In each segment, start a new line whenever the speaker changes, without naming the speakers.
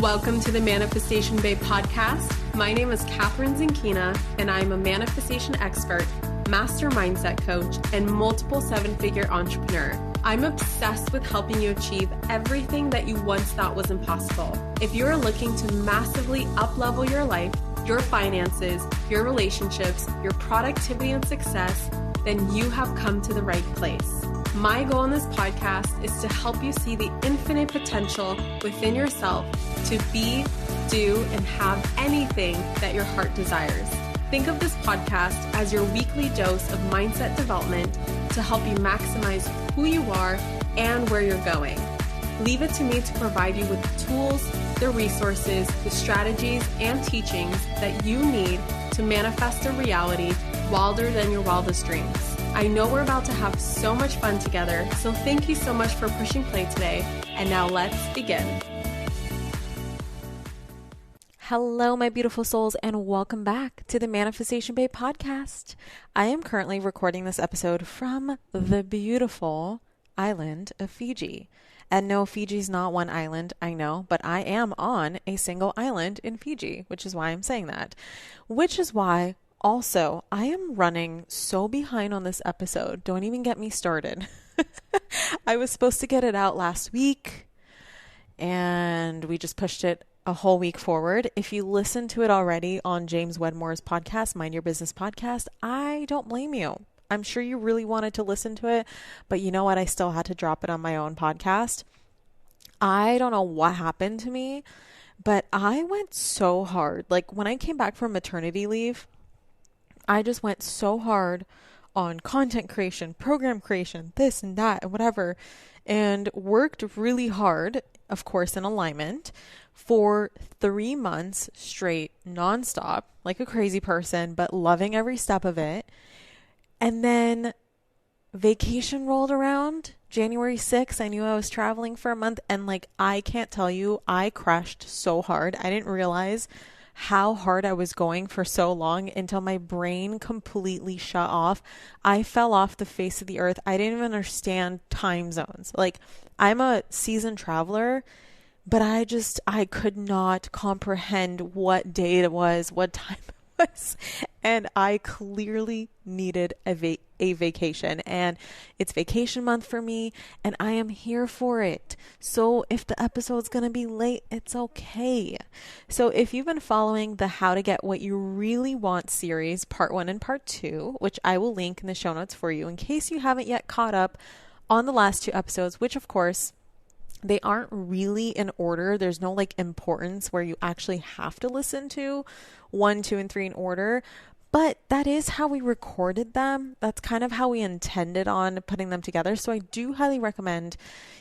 Welcome to the Manifestation Babe podcast. My name is Catherine Zinkina, and I'm a manifestation expert, master mindset coach, and multiple seven-figure entrepreneur. I'm obsessed with helping you achieve everything that you once thought was impossible. If you're looking to massively up-level your life, your finances, your relationships, your productivity and success, then you have come to the right place. My goal in this podcast is to help you see the infinite potential within yourself to be, do, and have anything that your heart desires. Think of this podcast as your weekly dose of mindset development to help you maximize who you are and where you're going. Leave it to me to provide you with the tools, the resources, the strategies, and teachings that you need to manifest a reality wilder than your wildest dreams. I know we're about to have so much fun together, so thank you so much for pushing play today. And now let's begin.
Hello, my beautiful souls, and welcome back to the Manifestation Babe podcast. I am currently recording this episode from the beautiful island of Fiji. And no, Fiji's not one island, I know, but I am on a single island in Fiji, which is why I'm saying that. Which is why also, I am running so behind on this episode. Don't even get me started. I was supposed to get it out last week, and we just pushed it a whole week forward. If you listen to it already on James Wedmore's podcast, Mind Your Business podcast, I don't blame you. I'm sure you really wanted to listen to it, but you know what? I still had to drop it on my own podcast. I don't know what happened to me, but I went so hard. Like when I came back from maternity leave, I just went so hard on content creation, program creation, this and that and whatever, and worked really hard, of course, in alignment for 3 months straight, nonstop, like a crazy person, but loving every step of it. And then vacation rolled around, January 6th. I knew I was traveling for a month, and like, I can't tell you, I crushed so hard. I didn't realize how hard I was going for so long until my brain completely shut off. I fell off the face of the earth. I didn't even understand time zones. Like, I'm a seasoned traveler, but I could not comprehend what day it was, what time it was. And I clearly needed a vacation, and it's vacation month for me, and I am here for it. So if the episode's going to be late, it's okay. So if you've been following the How to Get What You Really Want series, part 1 and part 2, which I will link in the show notes for you in case you haven't yet caught up on the last 2 episodes, which of course, they aren't really in order. There's no like importance where you actually have to listen to 1, 2, and 3 in order. But that is how we recorded them. That's kind of how we intended on putting them together. So I do highly recommend,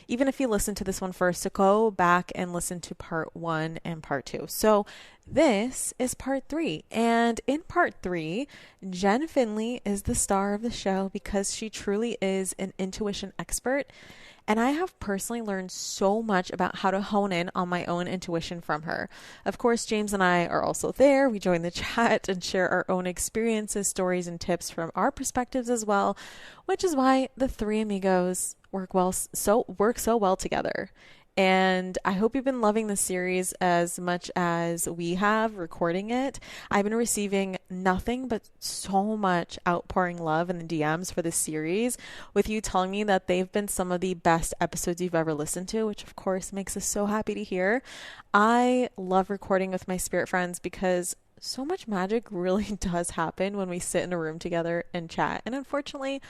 even if you listen to this one first, to go back and listen to part 1 and part 2. So this is part 3. And in part 3, Jen Finley is the star of the show because she truly is an intuition expert. And I have personally learned so much about how to hone in on my own intuition from her. Of course, James and I are also there. We join the chat and share our own experiences, stories, and tips from our perspectives as well, which is why the 3 amigos work so well together. And I hope you've been loving the series as much as we have recording it. I've been receiving nothing but so much outpouring love in the DMs for this series, with you telling me that they've been some of the best episodes you've ever listened to, which of course makes us so happy to hear. I love recording with my spirit friends because so much magic really does happen when we sit in a room together and chat. And unfortunately,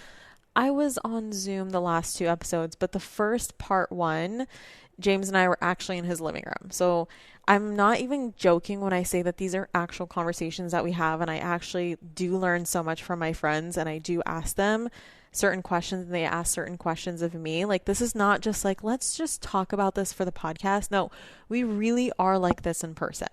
I was on Zoom the last 2 episodes, but the first part 1, James and I were actually in his living room. So I'm not even joking when I say that these are actual conversations that we have. And I actually do learn so much from my friends, and I do ask them certain questions and they ask certain questions of me. Like, this is not just like, let's just talk about this for the podcast. No, we really are like this in person.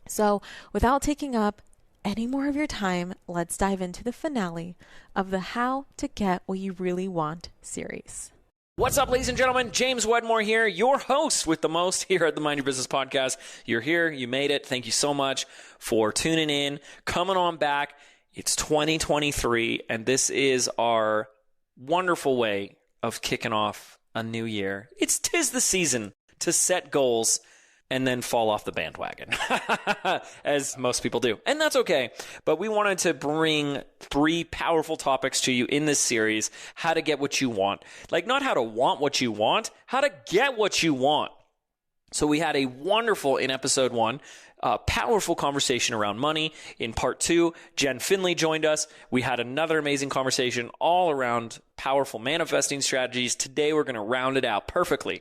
So without taking up any more of your time, let's dive into the finale of the How to Get What You Really Want series.
What's up, ladies and gentlemen? James Wedmore here, your host with the most here at the Mind Your Business podcast. You're here. You made it. Thank you so much for tuning in, coming on back. It's 2023, and this is our wonderful way of kicking off a new year. Tis the season to set goals, and then fall off the bandwagon, as most people do. And that's okay. But we wanted to bring 3 powerful topics to you in this series: how to get what you want. Like, not how to want what you want, how to get what you want. So we had a wonderful, in episode 1, powerful conversation around money. In part 2, Jen Finley joined us. We had another amazing conversation all around powerful manifesting strategies. Today, we're going to round it out perfectly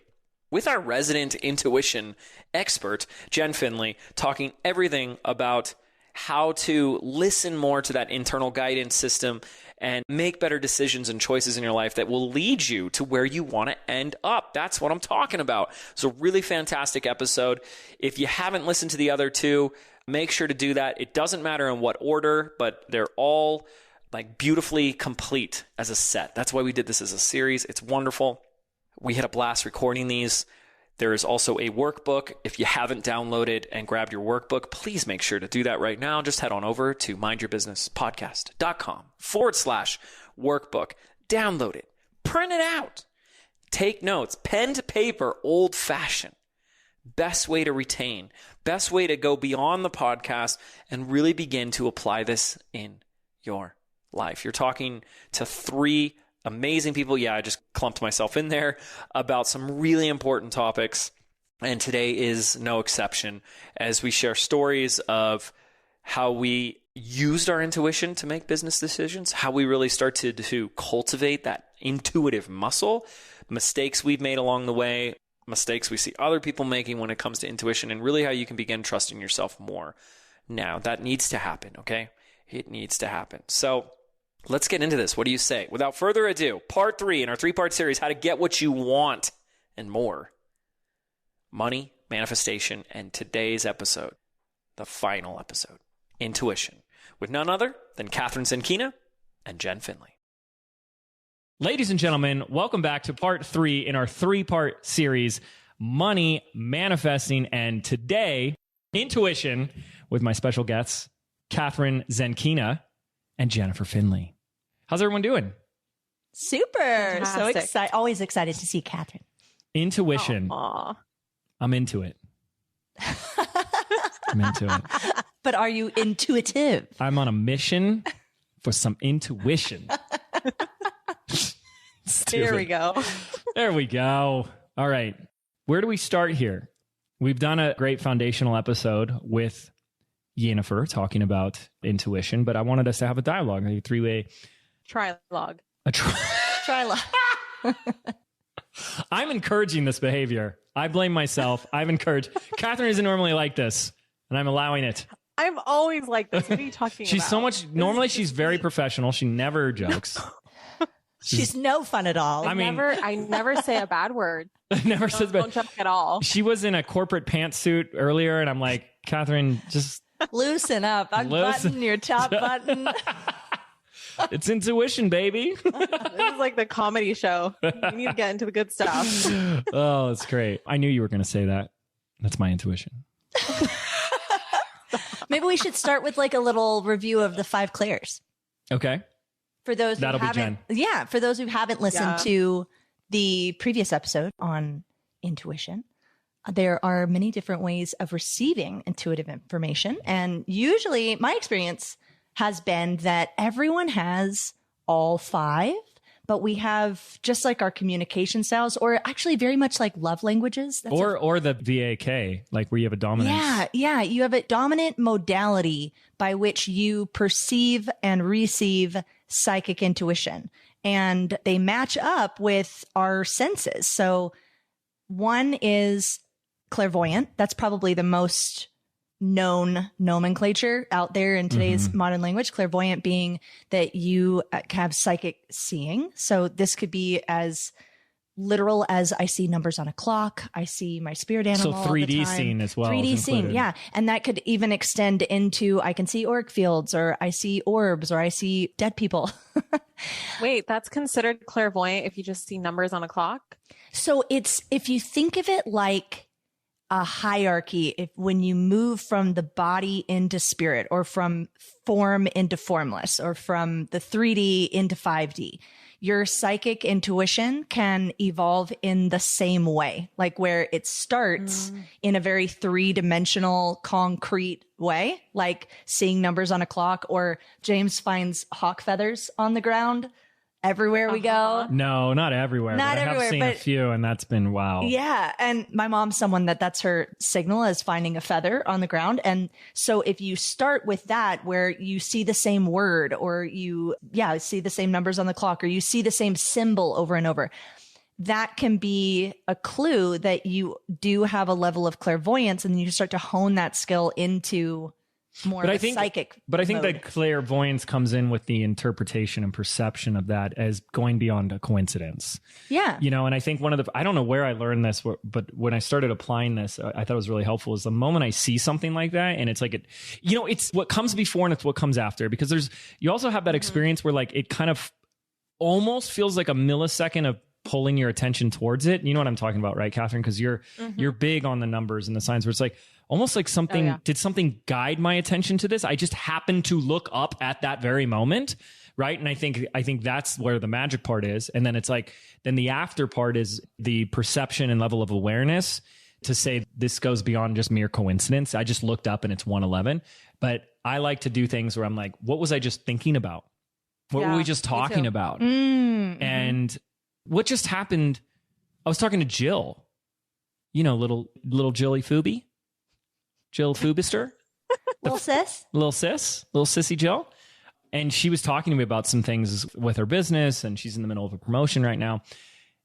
with our resident intuition expert, Jen Finley, talking everything about how to listen more to that internal guidance system and make better decisions and choices in your life that will lead you to where you want to end up. That's what I'm talking about. It's a really fantastic episode. If you haven't listened to the other 2, make sure to do that. It doesn't matter in what order, but they're all like beautifully complete as a set. That's why we did this as a series. It's wonderful. We had a blast recording these. There is also a workbook. If you haven't downloaded and grabbed your workbook, please make sure to do that right now. Just head on over to mindyourbusinesspodcast.com/workbook. Download it. Print it out. Take notes. Pen to paper, old fashioned. Best way to retain. Best way to go beyond the podcast and really begin to apply this in your life. You're talking to 3 amazing people. Yeah, I just clumped myself in there about some really important topics. And today is no exception as we share stories of how we used our intuition to make business decisions, how we really started to cultivate that intuitive muscle, mistakes we've made along the way, mistakes we see other people making when it comes to intuition, and really how you can begin trusting yourself more. Now, that needs to happen, okay? It needs to happen. So let's get into this. What do you say? Without further ado, part 3 in our 3-part series, how to get what you want and more. Money, manifestation, and today's episode, the final episode, intuition, with none other than Catherine Zenkina and Jen Finley.
Ladies and gentlemen, welcome back to part 3 in our 3-part series, Money, Manifesting, and today, Intuition, with my special guests, Catherine Zenkina and Jennifer Finley. How's everyone doing?
Super.
Fantastic.
So excited. Always excited to see Catherine.
Intuition.
Aww.
I'm into it. I'm into it.
But are you intuitive?
I'm on a mission for some intuition.
Here we go.
There we go. All right. Where do we start here? We've done a great foundational episode with Jennifer talking about intuition, but I wanted us to have a dialogue, a 3-way.
Trilogue.
Trilogue.
I'm encouraging this behavior. I blame myself. I've encouraged. Catherine isn't normally like this, and I'm allowing it.
I'm always like this. What are you talking about?
She's so much. Normally, she's very professional. She never jokes.
She's no fun at all.
I never say a bad word.
Never says bad.
Don't joke at all.
She was in a corporate pantsuit earlier, and I'm like, Catherine, just
loosen up. Unbutton your top button.
It's intuition, baby.
This is like the comedy show. You need to get into the good stuff.
Oh, that's great. I knew you were going to say that. That's my intuition.
Maybe we should start with like a little review of the 5 Clairs.
Okay.
For those
That'll be Jen.
Yeah, for those who haven't listened to the previous episode on intuition, there are many different ways of receiving intuitive information. And usually my experience has been that everyone has all 5, but we have just like our communication styles, or actually very much like love languages.
Or the VAK, like where you have a dominance.
Yeah. You have a dominant modality by which you perceive and receive psychic intuition, and they match up with our senses. So one is clairvoyant. That's probably the most known nomenclature out there in today's modern language. Clairvoyant being that you have psychic seeing. So this could be as literal as I see numbers on a clock. I see my spirit animal.
So 3D seeing as well.
3D seeing, yeah. And that could even extend into I can see auric fields, or I see orbs, or I see dead people.
Wait, that's considered clairvoyant if you just see numbers on a clock?
So it's, if you think of it like a hierarchy, when you move from the body into spirit, or from form into formless, or from the 3D into 5D, your psychic intuition can evolve in the same way, like where it starts in a very three-dimensional, concrete way, like seeing numbers on a clock, or James finds hawk feathers on the ground everywhere we go.
No, not everywhere.
Not
but
everywhere,
I have seen
but
a few, and that's been wow.
Yeah. And my mom's someone that's her signal, is finding a feather on the ground. And so if you start with that, where you see the same word, or you see the same numbers on the clock, or you see the same symbol over and over, that can be a clue that you do have a level of clairvoyance, and you start to hone that skill into more of a psychic.
But I think
mode.
that clairvoyance comes in with the interpretation and perception of that as going beyond a coincidence.
Yeah.
You know, and I think I don't know where I learned this, but when I started applying this, I thought it was really helpful, is the moment I see something like that, and it's like, it's what comes before and it's what comes after, because you also have that experience where like it kind of almost feels like a millisecond of pulling your attention towards it. You know what I'm talking about, right, Catherine? Because you're big on the numbers and the signs, where it's like, almost like did something guide my attention to this? I just happened to look up at that very moment, right? And I think that's where the magic part is. And then it's like, then the after part is the perception and level of awareness to say this goes beyond just mere coincidence. I just looked up and it's 1:11. But I like to do things where I'm like, what was I just thinking about? What were we just talking about?
Mm-hmm.
And what just happened? I was talking to Jill, little Jilly Phoebe. Jill Fubister.
Little
sissy Jill. And she was talking to me about some things with her business, and she's in the middle of a promotion right now.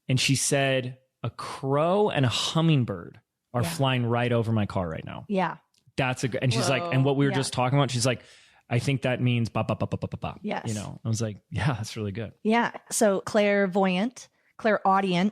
And she said a crow and a hummingbird are flying right over my car right now.
Yeah.
And she's like, and what we were just talking about, she's like, I think that means ba ba ba ba ba ba ba.
Yes.
I was like, yeah, that's really good.
Yeah. So clairaudient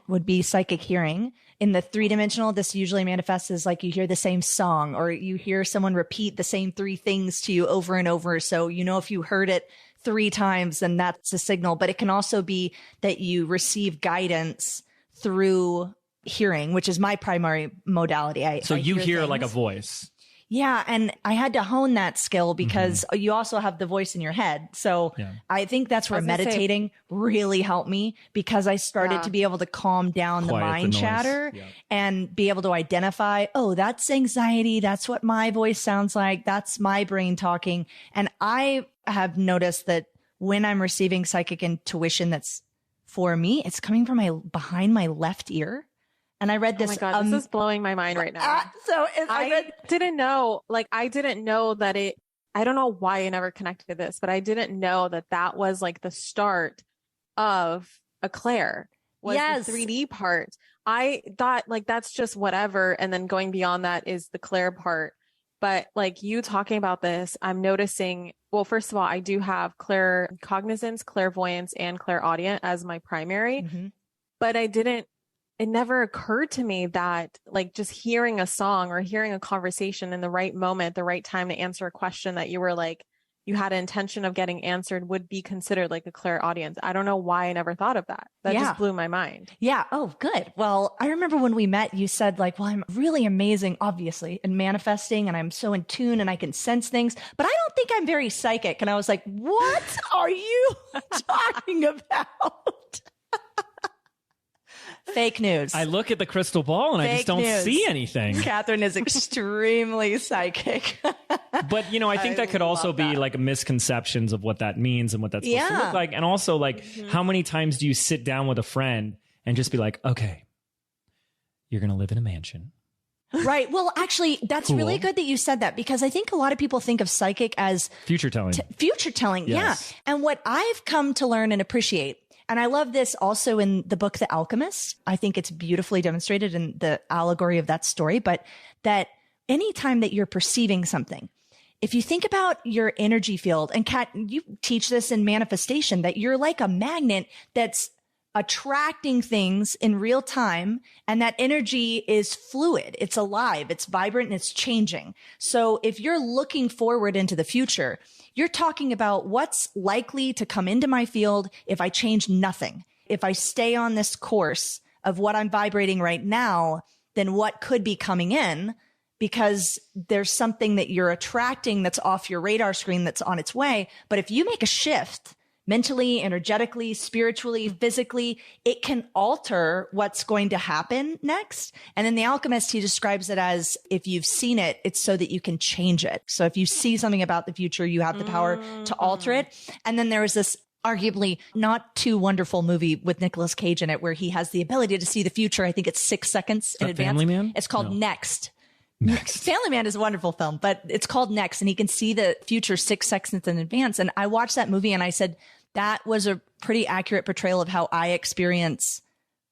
would be psychic hearing. In the three-dimensional, this usually manifests as like you hear the same song, or you hear someone repeat the same three things to you over and over. So, if you heard it 3 times, then that's a signal. But it can also be that you receive guidance through hearing, which is my primary modality. I
hear like a voice.
Yeah. And I had to hone that skill because you also have the voice in your head. So I think that's where meditating really helped me, because I started to be able to calm down the mind chatter and be able to identify, oh, that's anxiety. That's what my voice sounds like. That's my brain talking. And I have noticed that when I'm receiving psychic intuition that's for me, it's coming from behind my left ear. And I read this.
Oh my God, this is blowing my mind right now. I didn't know that it, I don't know why I never connected this, but I didn't know that was like the start of a clair, was the 3D part. I thought like, that's just whatever. And then going beyond that is the clair part. But like you talking about this, I'm noticing, well, first of all, I do have claircognizance, clairvoyance, and clairaudient as my primary, but it never occurred to me that like just hearing a song or hearing a conversation in the right moment, the right time to answer a question that you were like, you had an intention of getting answered would be considered like a clairaudience. I don't know why I never thought of that. That just blew my mind.
Yeah. Oh, good. Well, I remember when we met, you said like, well, I'm really amazing, obviously, in manifesting, and I'm so in tune and I can sense things, but I don't think I'm very psychic. And I was like, what are you talking about? Fake news.
I look at the crystal ball and I just don't see anything.
Catherine is extremely psychic.
But, I think that could also be like misconceptions of what that means and what that's supposed to look like. And also like, how many times do you sit down with a friend and just be like, okay, you're going to live in a mansion.
Right. Well, actually, that's really good that you said that, because I think a lot of people think of psychic as
future telling.
Future telling.
Yes.
Yeah. And what I've come to learn and appreciate, and I love this also in the book, The Alchemist. I think it's beautifully demonstrated in the allegory of that story, but that anytime that you're perceiving something, if you think about your energy field, and Kat, you teach this in manifestation, that you're like a magnet that's attracting things in real time, and that energy is fluid, it's alive, it's vibrant, and it's changing. So if you're looking forward into the future, you're talking about what's likely to come into my field if I change nothing. If I stay on this course of what I'm vibrating right now, then what could be coming in, because there's something that you're attracting that's off your radar screen that's on its way. But if you make a shift, mentally, energetically, spiritually, physically. It can alter what's going to happen next. And in The Alchemist, he describes it as if you've seen it, it's so that you can change it. So if you see something about the future, you have the power to alter it. And then there was this arguably not too wonderful movie with Nicolas Cage in it where he has the ability to see the future. I think it's 6 seconds in advance.
Family Man?
It's called Next.
Next.
Family Man is a wonderful film, but it's called Next, and he can see the future 6 seconds in advance. And I watched that movie and I said, that was a pretty accurate portrayal of how I experience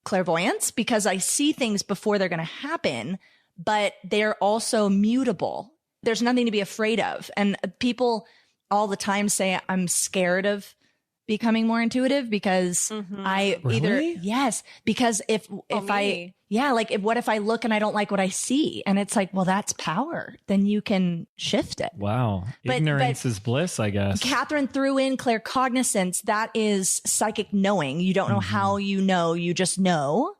clairvoyance, because I see things before they're going to happen, but they're also mutable. There's nothing to be afraid of. And people all the time say, I'm scared of becoming more intuitive because I
Really?
because if what if I look and I don't like what I see? And it's like, well, that's power. Then you can shift it.
Wow. Ignorance is bliss, I guess.
Catherine threw in claircognizance. That is psychic knowing. You don't know how you know, you just know.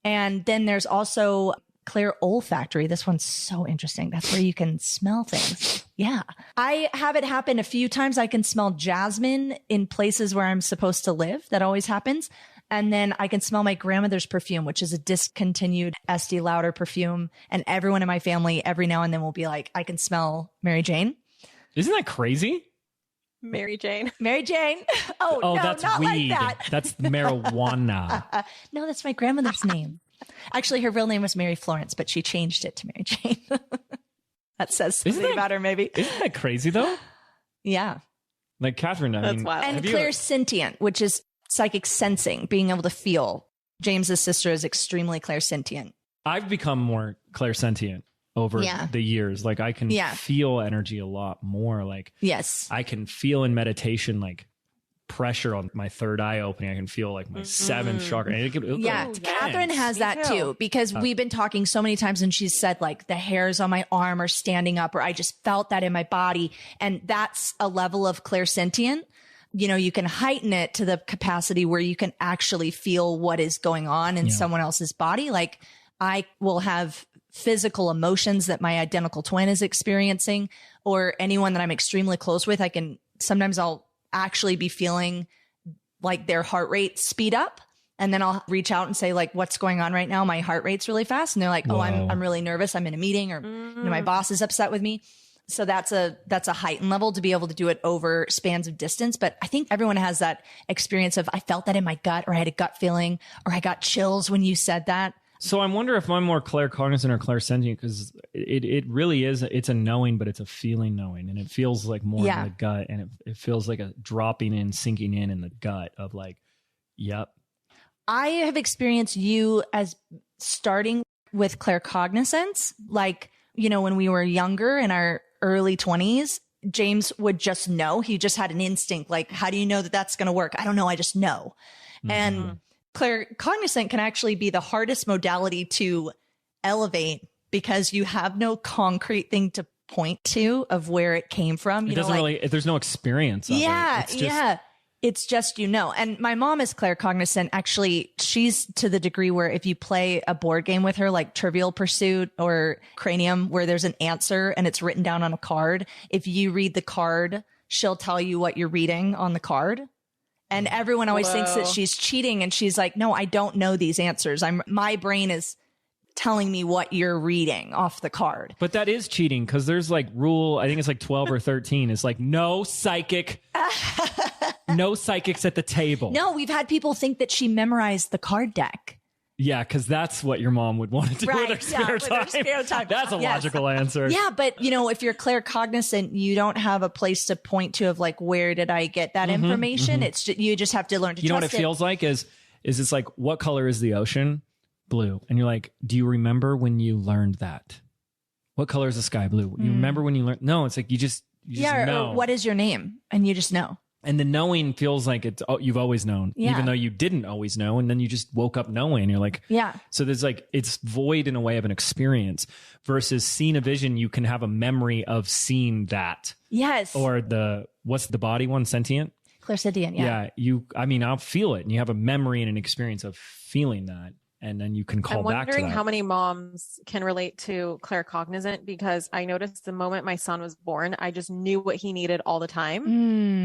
And then there's also clair olfactory. This one's so interesting. That's where you can smell things. Yeah. I have it happen a few times. I can smell jasmine in places where I'm supposed to live. That always happens. And then I can smell my grandmother's perfume, which is a discontinued Estee Lauder perfume. And everyone in my family every now and then will be like, I can smell Mary Jane.
Isn't that crazy?
Mary Jane.
Mary Jane. Oh, no,
that's
not
weed.
like that.
That's marijuana.
No, that's my grandmother's name. Actually, her real name was Mary Florence, but she changed it to Mary Jane. That says something about her, maybe.
Isn't that crazy, though?
Yeah.
Like Catherine, I mean,
wild.
And clairsentient, which is psychic sensing, being able to feel. James's sister is extremely clairsentient.
I've become more clairsentient over the years. Like I can feel energy a lot more. Like I can feel in meditation, like pressure on my third eye opening. I can feel like my seventh chakra.
Catherine has that too, because we've been talking so many times and she's said like the hairs on my arm are standing up, or I just felt that in my body. And that's a level of clairsentient. You know, you can heighten it to the capacity where you can actually feel what is going on in someone else's body. Like I will have physical emotions that my identical twin is experiencing, or anyone that I'm extremely close with. Sometimes I'll actually be feeling like their heart rate speed up, and then I'll reach out and say like, what's going on right now? My heart rate's really fast. And they're like, oh, I'm really nervous. I'm in a meeting, or my boss is upset with me. So that's a heightened level to be able to do it over spans of distance. But I think everyone has that experience of, I felt that in my gut, or I had a gut feeling, or I got chills when you said that.
So I wonder if I'm more claircognizant or clairsentient, because it really is, it's a knowing, but it's a feeling knowing. And it feels like more in the gut, and it feels like a dropping in, sinking in the gut of like, yep.
I have experienced you as starting with claircognizance. Like, you know, when we were younger in our early 20s, James would just know. He just had an instinct. Like, how do you know that that's going to work? I don't know. I just know. And claircognizant can actually be the hardest modality to elevate, because you have no concrete thing to point to of where it came from.
It doesn't really, there's no experience of it.
It's just, you know. And my mom is claircognizant. Actually, she's to the degree where if you play a board game with her, like Trivial Pursuit or Cranium, where there's an answer and it's written down on a card, if you read the card, she'll tell you what you're reading on the card. And everyone always thinks that she's cheating, and she's like, no, I don't know these answers. My brain is telling me what you're reading off the card.
But that is cheating, because there's like rule, I think it's like 12 or 13. It's like no psychics at the table.
No, we've had people think that she memorized the card deck.
Yeah, because that's what your mom would want to do with her spare time. That's a logical answer.
Yeah, but you know, if you're claircognizant, you don't have a place to point to of like, where did I get that information? It's just, you just have to learn to trust it.
You know what it feels like is it's like, what color is the ocean? Blue. And you're like, do you remember when you learned that? What color is the sky? Blue. You remember when you learned? No, it's like you just know.
Or what is your name? And you just know.
And the knowing feels like you've always known, even though you didn't always know. And then you just woke up knowing. You're like, So there's like, it's void in a way of an experience, versus seeing a vision. You can have a memory of seeing that.
Yes.
Or what's the body one? Sentient?
Clairsentient. Yeah.
Yeah. I'll feel it. And you have a memory and an experience of feeling that. and then you can call
I'm
back to
wondering
that.
how many moms can relate to claircognizant, because I noticed the moment my son was born, I just knew what he needed all the time.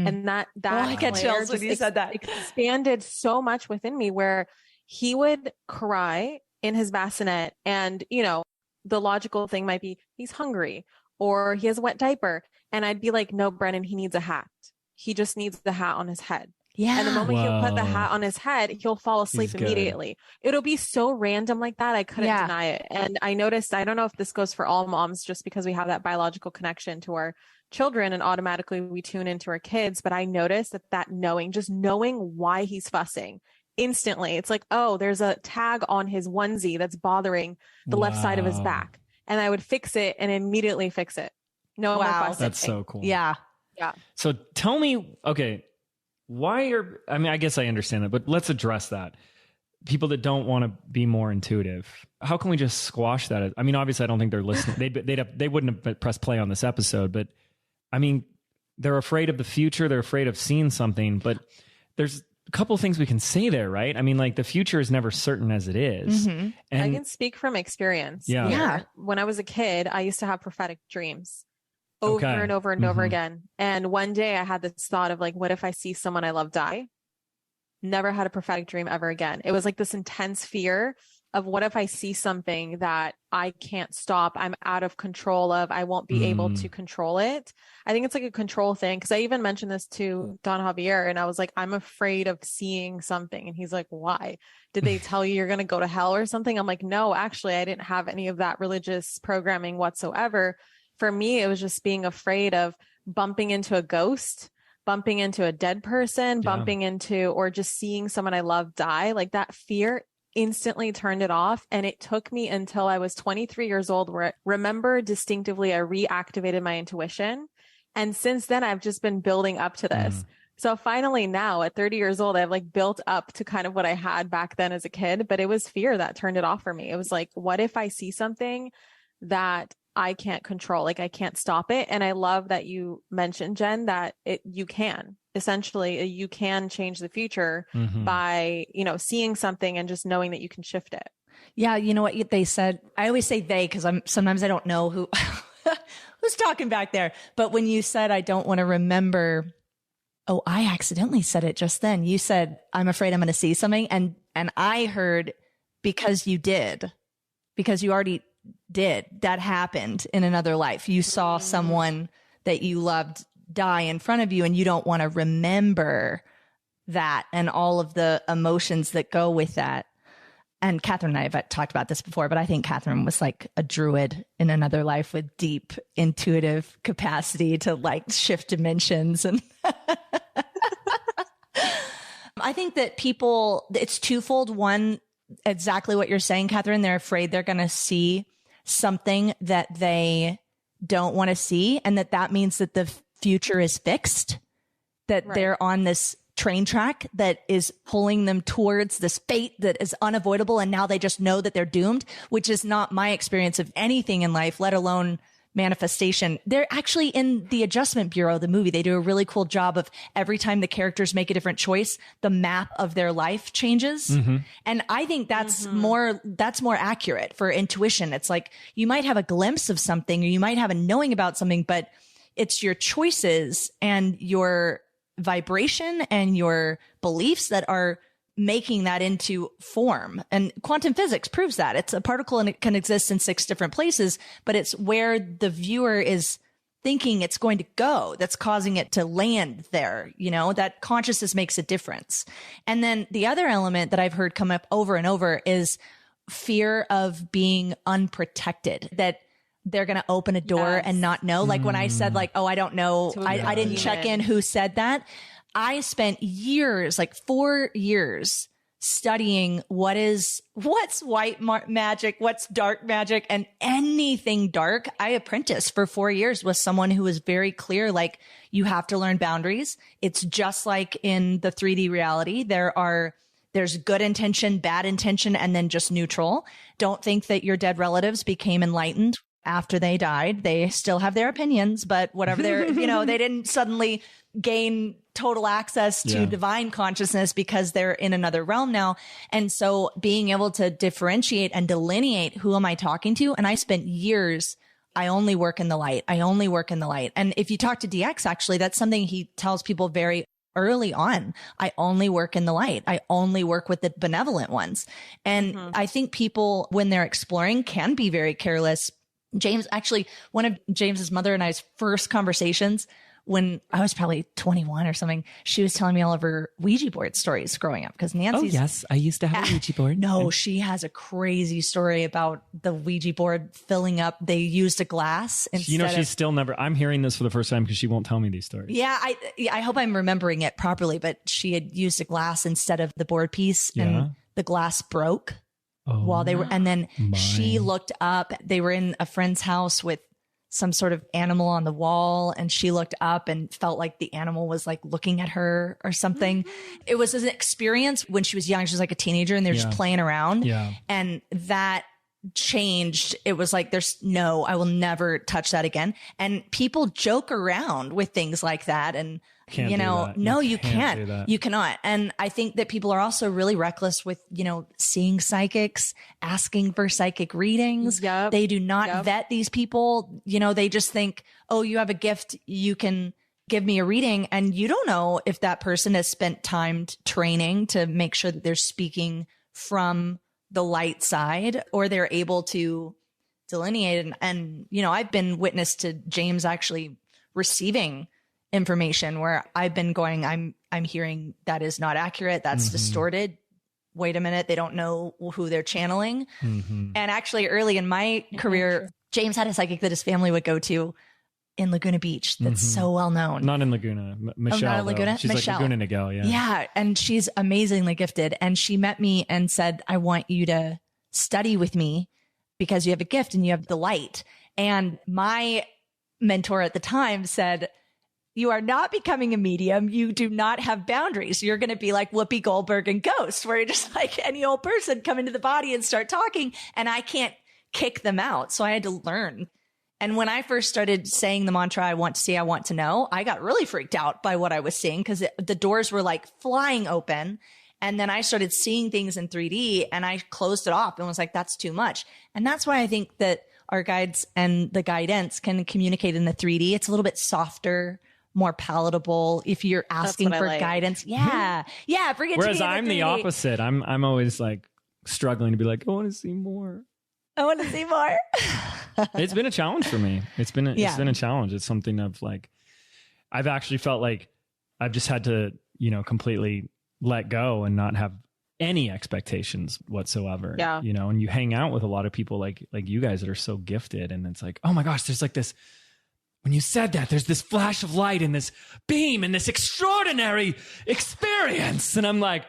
And that
I get chills when you said that.
Expanded so much within me, where he would cry in his bassinet, and, you know, the logical thing might be he's hungry or he has a wet diaper. And I'd be like, no, Brennan, he needs a hat. He just needs the hat on his head.
Yeah.
And the moment he'll put the
Whoa.
hat on his head, he'll fall asleep
He's good.
immediately. It'll be so random like that. I couldn't deny it. And I noticed, I don't know if this goes for all moms, just because we have that biological connection to our children and automatically we tune into our kids. But I noticed that knowing, just knowing why he's fussing instantly, it's like, oh, there's a tag on his onesie that's bothering the left side of his back. And I would fix it and immediately fix it. No more fussing.
That's so cool.
Yeah.
Yeah.
So tell me, okay, I guess I understand that, but let's address that. People that don't want to be more intuitive, how can we just squash that? I mean, obviously I don't think they're listening. They wouldn't have pressed play on this episode, but I mean, they're afraid of the future. They're afraid of seeing something, but there's a couple of things we can say there, right? I mean, like the future is never certain as it is.
Mm-hmm.
And I can speak from experience.
Yeah.
When I was a kid, I used to have prophetic dreams over and over and over again. And one day I had this thought of like, what if I see someone I love die? Never had a prophetic dream ever again. It was like this intense fear of what if I see something that I can't stop, I'm out of control of, I won't be able to control it. I think it's like a control thing. Cause I even mentioned this to Don Javier and I was like, I'm afraid of seeing something. And he's like, why? Did they tell you you're going to go to hell or something? I'm like, no, actually, I didn't have any of that religious programming whatsoever. For me, it was just being afraid of bumping into a ghost, bumping into a dead person, bumping into, or just seeing someone I love die. Like that fear instantly turned it off. And it took me until I was 23 years old where I remember distinctively I reactivated my intuition. And since then, I've just been building up to this. So finally now at 30 years old, I've like built up to kind of what I had back then as a kid, but it was fear that turned it off for me. It was like, what if I see something that I can't control, like I can't stop it. And I love that you mentioned, Jen, that you can change the future by, seeing something and just knowing that you can shift it.
Yeah. You know what they said? I always say they, cause sometimes I don't know who's talking back there. But when you said, I don't want to remember, oh, I accidentally said it just then. You said, I'm afraid I'm going to see something. And I heard because you already did, that happened in another life. You saw someone that you loved die in front of you and you don't want to remember that and all of the emotions that go with that. And Catherine and I have talked about this before, but I think Catherine was like a druid in another life with deep intuitive capacity to like shift dimensions. And I think that it's twofold. One, exactly what you're saying, Catherine, they're afraid they're going to see something that they don't want to see. And that means that the future is fixed, that they're on this train track that is pulling them towards this fate that is unavoidable. And now they just know that they're doomed, which is not my experience of anything in life, let alone manifestation. They're actually in the Adjustment Bureau, the movie. They do a really cool job of every time the characters make a different choice, the map of their life changes. And I think that's more accurate for intuition. It's like you might have a glimpse of something or you might have a knowing about something, but it's your choices and your vibration and your beliefs that are making that into form. And quantum physics proves that. It's a particle and it can exist in 6 different places, but it's where the viewer is thinking it's going to go that's causing it to land there. That consciousness makes a difference. And then the other element that I've heard come up over and over is fear of being unprotected, that they're going to open a door and not know. Like when I said like, oh, I don't know. I didn't check in who said that. I spent years, like 4 years studying what's white magic, what's dark magic, and anything dark. I apprenticed for 4 years with someone who was very clear, like you have to learn boundaries. It's just like in the 3D reality. There's good intention, bad intention, and then just neutral. Don't think that your dead relatives became enlightened after they died. They still have their opinions, but whatever they didn't suddenly gain total access to divine consciousness because they're in another realm now. And so being able to differentiate and delineate who am I talking to? And I spent years, I only work in the light. I only work in the light. And if you talk to DX, actually, that's something he tells people very early on. I only work in the light. I only work with the benevolent ones. And I think people, when they're exploring, can be very careless. James, actually, one of James's mother and I's first conversations, when I was probably 21 or something, she was telling me all of her Ouija board stories growing up because Nancy's.
Oh, yes. I used to have a Ouija board.
No, she has a crazy story about the Ouija board filling up. They used a glass instead
You know, she's still never, I'm hearing this for the first time because she won't tell me these stories.
Yeah, I hope I'm remembering it properly, but she had used a glass instead of the board piece and the glass broke while they were, and then she looked up, they were in a friend's house with some sort of animal on the wall, and she looked up and felt like the animal was like looking at her or something. It was an experience when she was young. She was like a teenager and they're just playing around. Yeah. And that changed. It was like, I will never touch that again. And people joke around with things like that. And
Can't
you know, no, you can't.
do that.
You cannot. And I think that people are also really reckless with, you know, seeing psychics, asking for psychic readings.
Yep.
They do not vet these people. You know, they just think, oh, you have a gift. You can give me a reading. And you don't know if that person has spent time training to make sure that they're speaking from the light side or they're able to delineate. And, you know, I've been witness to James actually receiving information where I've been going, I'm hearing that is not accurate. That's distorted. Wait a minute. They don't know who they're channeling. And actually early in my career, James had a psychic that his family would go to in Laguna Beach. That's so well known.
Not in Laguna. Michelle.
Not in Laguna?
She's
Michelle.
like Laguna Niguel. Yeah.
Yeah. And she's amazingly gifted. And she met me and said, I want you to study with me because you have a gift and you have the light. And my mentor at the time said, you are not becoming a medium. You do not have boundaries. You're going to be like Whoopi Goldberg and Ghost, where you're just like any old person come into the body and start talking, and I can't kick them out. So I had to learn. And when I first started saying the mantra, I want to see, I want to know, I got really freaked out by what I was seeing because the doors were like flying open. And then I started seeing things in 3D and I closed it off and was like, that's too much. And that's why I think that our guides and the guidance can communicate in the 3D. It's a little bit softer, more palatable if you're asking for guidance. Yeah. Yeah. Bring it
Whereas
to me
I'm the opposite. I'm always like struggling to be like, I want to see more.
I want to see more.
It's been a challenge for me. It's been a challenge. It's something of like, I've actually felt like I've just had to, you know, completely let go and not have any expectations whatsoever.
Yeah.
You know, and you hang out with a lot of people like you guys that are so gifted. And it's like, oh my gosh, there's like this, when you said that, there's this flash of light and this beam and this extraordinary experience. And I'm like,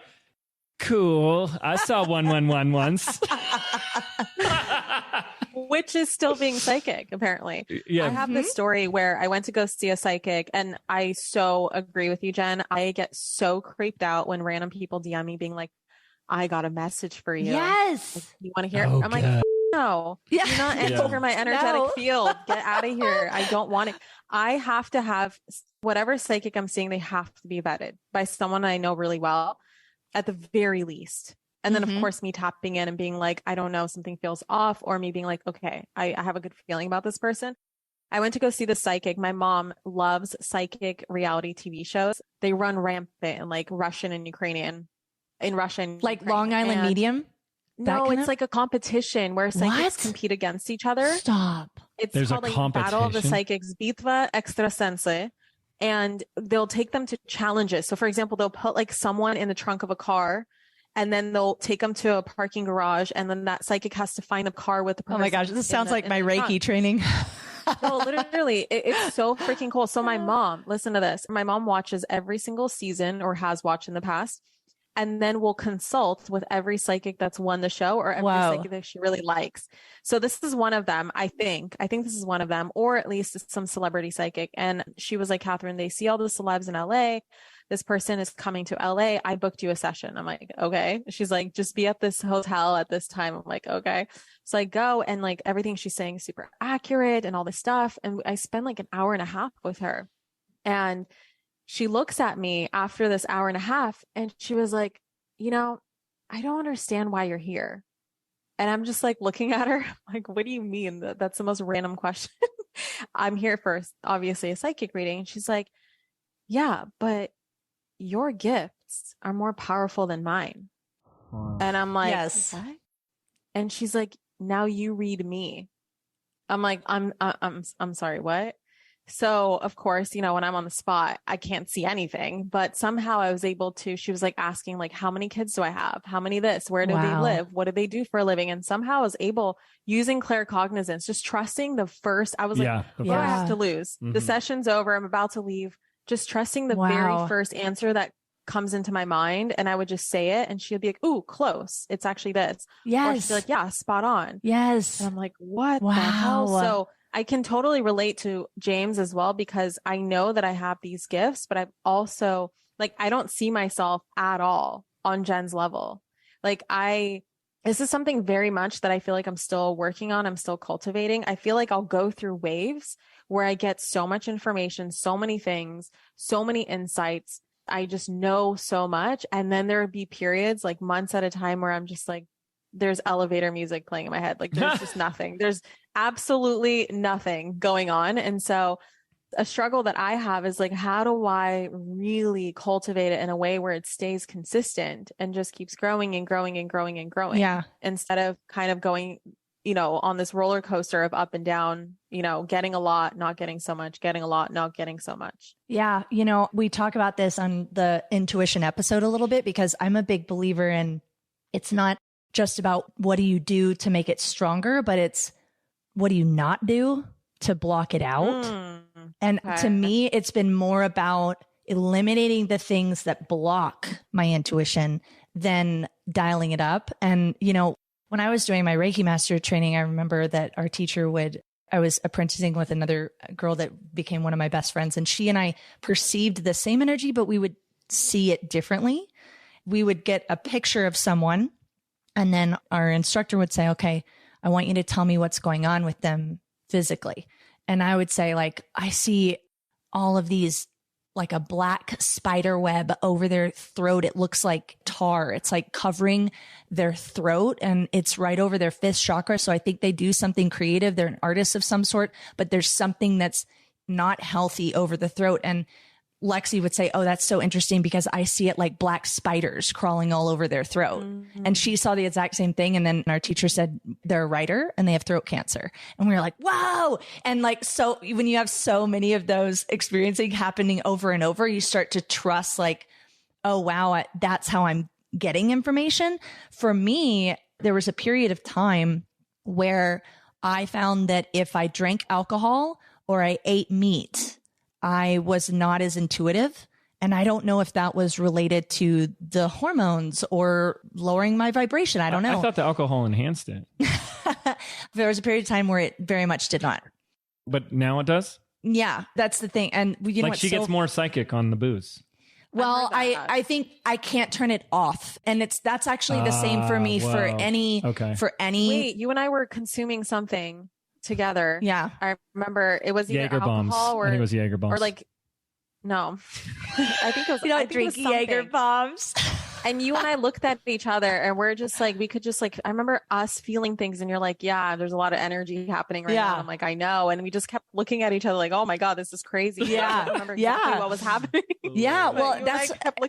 cool. I saw 111 once.
Which is still being psychic, apparently.
Yeah.
I have this story where I went to go see a psychic, and I so agree with you, Jen. I get so creeped out when random people DM me being like, I got a message for you.
Yes.
Like, you want to hear it?
Oh,
I'm like,
God.
no.
Yeah.
Do not enter my energetic field. Get out of here. I don't want it. I have to have whatever psychic I'm seeing, they have to be vetted by someone I know really well, at the very least. And then, of course, me tapping in and being like, I don't know, something feels off, or me being like, okay, I have a good feeling about this person. I went to go see the psychic. My mom loves psychic reality TV shows. They run rampant in like Russian and Ukrainian. In Russian,
Like Long Island Medium?
No, it's like a competition where psychics compete against each other.
Stop.
It's
There's
called
a
like Battle of the
competition?
Psychics, Bitva Extrasense. And they'll take them to challenges. So for example, they'll put like someone in the trunk of a car, and then they'll take them to a parking garage, and then that psychic has to find a car with the person.
Oh my gosh, this sounds like my Reiki training.
No, literally, it's so freaking cool. So my mom, listen to this. My mom watches every single season, or has watched in the past, and then will consult with every psychic that's won the show, or every psychic that she really likes. So this is one of them, I think. I think this is one of them, or at least it's some celebrity psychic. And she was like, Catherine, they see all the celebs in LA. This person is coming to LA. I booked you a session. I'm like, okay. She's like, just be at this hotel at this time. I'm like, okay. So I go, and like everything she's saying is super accurate and all this stuff. And I spend like an hour and a half with her. And
she looks at me after this hour and a half and she was like, I don't understand why you're here. And I'm just like looking at her like, what do you mean? That's the most random question. I'm here for obviously a psychic reading. And she's like, yeah, but your gifts are more powerful than mine. And I'm like,
yes.
What? And she's like, now you read me. I'm like, I'm sorry, what? So of course, when I'm on the spot, I can't see anything, but somehow I was able to, she was like asking like, how many kids do I have? How many this? Where do they live? What do they do for a living? And somehow I was able, using claircognizance, just trusting the first, I was like, what do I have to lose? Mm-hmm. The session's over. I'm about to leave. Just trusting the very first answer that comes into my mind. And I would just say it and she would be like, ooh, close. It's actually this.
Yes.
Or she'd be like, yeah, spot on.
Yes.
And I'm like, what the hell? So I can totally relate to James as well, because I know that I have these gifts, but I've also like, I don't see myself at all on Jen's level. Like this is something very much that I feel like I'm still working on. I'm still cultivating. I feel like I'll go through waves where I get so much information, so many things, so many insights. I just know so much. And then there would be periods like months at a time where I'm just like, there's elevator music playing in my head. Like there's just nothing. There's absolutely nothing going on. And so a struggle that I have is like, how do I really cultivate it in a way where it stays consistent and just keeps growing and growing and growing and growing?
Yeah.
Instead of kind of going, on this roller coaster of up and down, getting a lot, not getting so much, getting a lot, not getting so much.
Yeah. We talk about this on the intuition episode a little bit, because I'm a big believer in, it's not just about what do you do to make it stronger, but it's what do you not do to block it out? And to me, it's been more about eliminating the things that block my intuition than dialing it up. And, when I was doing my Reiki master training, I remember that our teacher I was apprenticing with another girl that became one of my best friends, and she and I perceived the same energy, but we would see it differently. We would get a picture of someone, and then our instructor would say, okay, I want you to tell me what's going on with them physically. And I would say, like, I see all of these, like a black spider web over their throat. It looks like tar. It's like covering their throat, and it's right over their fifth chakra. So I think they do something creative. They're an artist of some sort, but there's something that's not healthy over the throat. And Lexi would say, oh, that's so interesting because I see it like black spiders crawling all over their throat. Mm-hmm. And she saw the exact same thing. And then our teacher said they're a writer and they have throat cancer. And we were like, wow. And like, so when you have so many of those experiencing happening over and over, you start to trust like, oh, wow, that's how I'm getting information. For me, there was a period of time where I found that if I drank alcohol or I ate meat, I was not as intuitive. And I don't know if that was related to the hormones or lowering my vibration. I don't know.
I thought the alcohol enhanced it.
There was a period of time where it very much did not.
But now it does?
Yeah, that's the thing. And you know
like she gets more psychic on the booze.
Well, I think I can't turn it off. And that's actually the same for me for any.
Wait, you and I were consuming something together.
Yeah.
I remember it was either
Jaeger
alcohol
bombs.
or
I think it was Jaeger bombs.
Or like, no, I think it was,
you don't drink Jaeger bombs.
And you and I looked at each other and we're just like, we could just like, I remember us feeling things and you're like, yeah, there's a lot of energy happening right now. And I'm like, I know. And we just kept looking at each other like, oh my God, this is crazy.
Yeah.
I don't remember exactly what was happening.
Yeah. Well,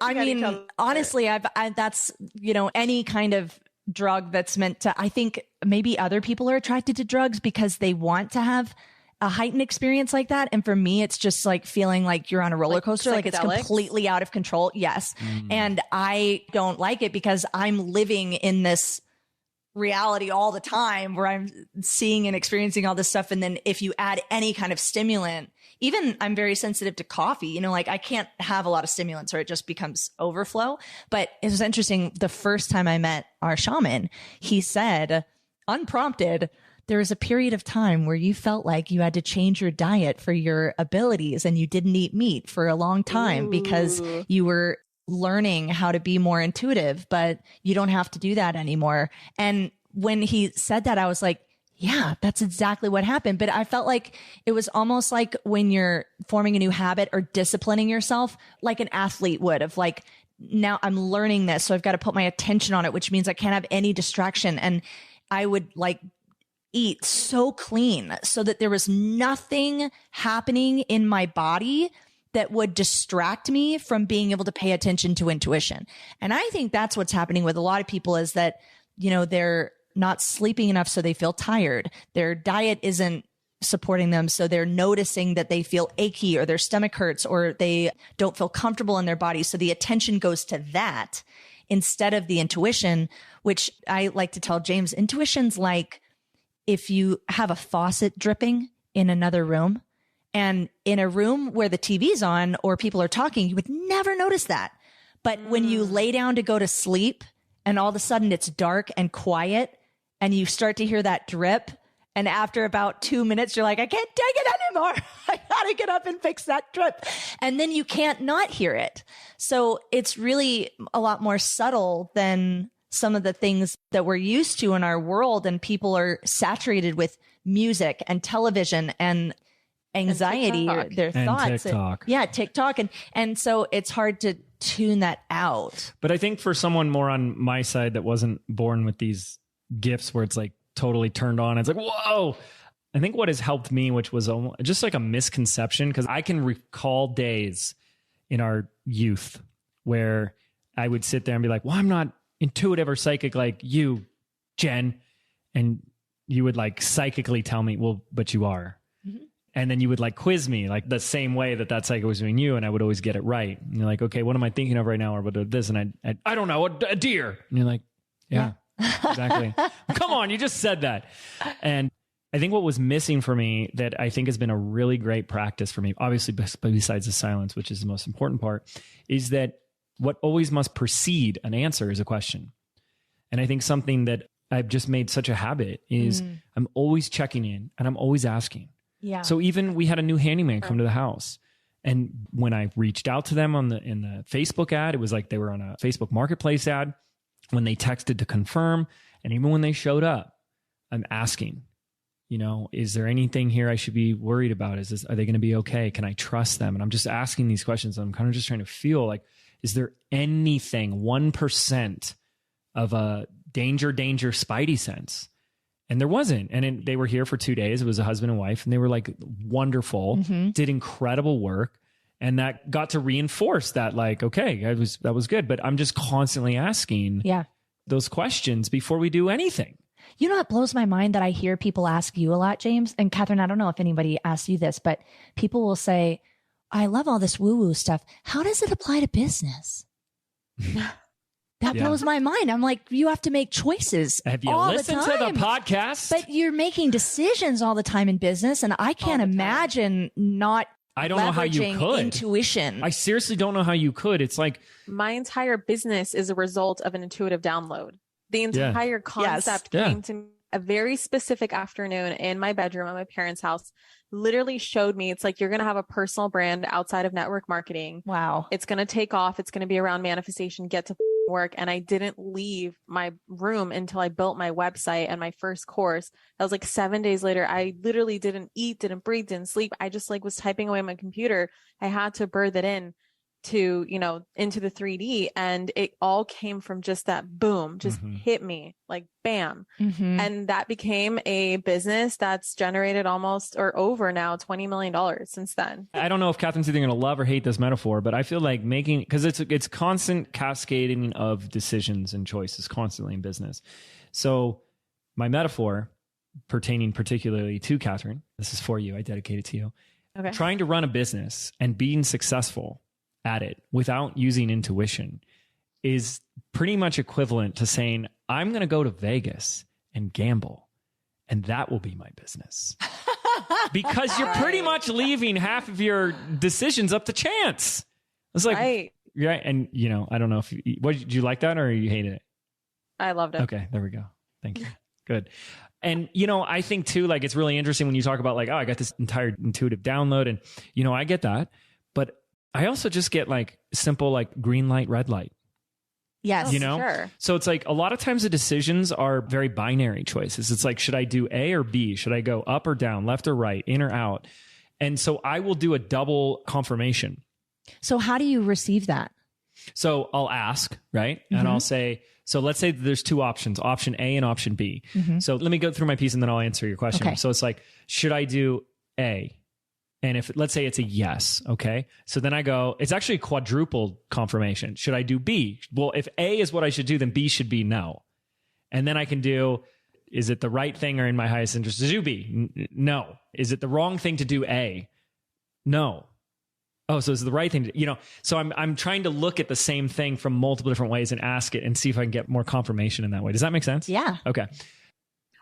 I mean, honestly, I've that's, any kind of drug that's meant to, I think maybe other people are attracted to drugs because they want to have a heightened experience like that. And for me, it's just like feeling like you're on a roller coaster, like it's completely out of control. Yes. And I don't like it because I'm living in this reality all the time where I'm seeing and experiencing all this stuff. And then if you add any kind of stimulant, even I'm very sensitive to coffee, like I can't have a lot of stimulants or it just becomes overflow. But it was interesting. The first time I met our shaman, he said, unprompted, there was a period of time where you felt like you had to change your diet for your abilities and you didn't eat meat for a long time because you were learning how to be more intuitive, but you don't have to do that anymore. And when he said that, I was like, Yeah, that's exactly what happened. But I felt like it was almost like when you're forming a new habit or disciplining yourself, like an athlete would, of like, now I'm learning this, so I've got to put my attention on it, which means I can't have any distraction. And I would like eat so clean so that there was nothing happening in my body that would distract me from being able to pay attention to intuition. And I think that's what's happening with a lot of people, is that, you know, they're not sleeping enough, so they feel tired. Their diet isn't supporting them, so they're noticing that they feel achy or their stomach hurts or they don't feel comfortable in their body. So the attention goes to that instead of the intuition, which I like to tell James, intuition's like if you have a faucet dripping in another room, and in a room where the TV's on or people are talking, you would never notice that. But when you lay down to go to sleep and all of a sudden it's dark and quiet and you start to hear that drip, and after about 2 minutes, you're like, I can't take it anymore. I gotta get up and fix that drip. And then you can't not hear it. So it's really a lot more subtle than some of the things that we're used to in our world. And people are saturated with music and television and anxiety or their thoughts.
TikTok.
Yeah, TikTok. And so it's hard to tune that out.
But I think for someone more on my side that wasn't born with these gifts where it's like totally turned on, it's like, whoa. I think what has helped me, which was just like a misconception, because I can recall days in our youth where I would sit there and be like, well, I'm not intuitive or psychic like you, Jen. And you would like psychically tell me, well, but you are. Mm-hmm. And then you would like quiz me like the same way that psychic was doing you. And I would always get it right. And you're like, okay, what am I thinking of right now? Or what this? And I don't know, a deer. And you're like, yeah. Exactly. Come on, you just said that. And I think what was missing for me that I think has been a really great practice for me, obviously besides the silence, which is the most important part, is that what always must precede an answer is a question. And I think something that I've just made such a habit is I'm always checking in and I'm always asking.
Yeah.
So even we had a new handyman come to the house. And when I reached out to them in the Facebook ad, it was like they were on a Facebook Marketplace ad. When they texted to confirm, and even when they showed up, I'm asking, you know, is there anything here I should be worried about? Are they going to be okay? Can I trust them? And I'm just asking these questions. I'm kind of just trying to feel like, is there anything, 1% of a danger spidey sense? And there wasn't. And they were here for 2 days. It was a husband and wife, and they were like wonderful, did incredible work. And that got to reinforce that, like, okay, that was good. But I'm just constantly asking those questions before we do anything.
You know what blows my mind that I hear people ask you a lot, James? And Catherine, I don't know if anybody asks you this, but people will say, I love all this woo-woo stuff. How does it apply to business? That blows my mind. I'm like, you have to make choices.
Have you listened to the podcast?
But you're making decisions all the time in business. And I can't imagine not
I don't know how you could.
Intuition.
I seriously don't know how you could. It's like
my entire business is a result of an intuitive download. The entire concept came to me a very specific afternoon in my bedroom at my parents' house. Literally showed me, it's like, you're going to have a personal brand outside of network marketing.
Wow.
It's going to take off. It's going to be around manifestation, get to work. And I didn't leave my room until I built my website and my first course. That was like 7 days later. I literally didn't eat, didn't breathe, didn't sleep. I just like was typing away on my computer. I had to birth it in to, you know, into the 3D. And it all came from just that boom, just hit me like bam. And that became a business that's generated almost or over now $20 million since then.
I don't know if Catherine's either going to love or hate this metaphor, but I feel like because it's constant cascading of decisions and choices constantly in business. So my metaphor pertaining particularly to Catherine, this is for you. I dedicate it to you.
Okay.
Trying to run a business and being successful at it without using intuition is pretty much equivalent to saying, I'm going to go to Vegas and gamble, and that will be my business. Because you're pretty much leaving half of your decisions up to chance. It's like, right. And you know, I don't know if did you like that or you hated it?
I loved it.
Okay, there we go. Thank you. Good. And, you know, I think too, like, it's really interesting when you talk about like, oh, I got this entire intuitive download, and, you know, I get that, but I also just get like simple, like green light, red light.
Yes.
You know?
Sure.
So it's like a lot of times the decisions are very binary choices. It's like, should I do A or B? Should I go up or down, left or right, in or out? And so I will do a double confirmation.
So how do you receive that?
So I'll ask, right? And I'll say, so let's say there's two options, option A and option B. So let me go through my piece and then I'll answer your question.
Okay.
So it's like, should I do A? And if, let's say it's a yes, okay? So then I go, it's actually a quadruple confirmation. Should I do B? Well, if A is what I should do, then B should be no. And then I can do, is it the right thing or in my highest interest to do B? No. Is it the wrong thing to do A? No. Oh, so it's the right thing to, you know, so I'm trying to look at the same thing from multiple different ways and ask it and see if I can get more confirmation in that way. Does that make sense?
Yeah.
Okay.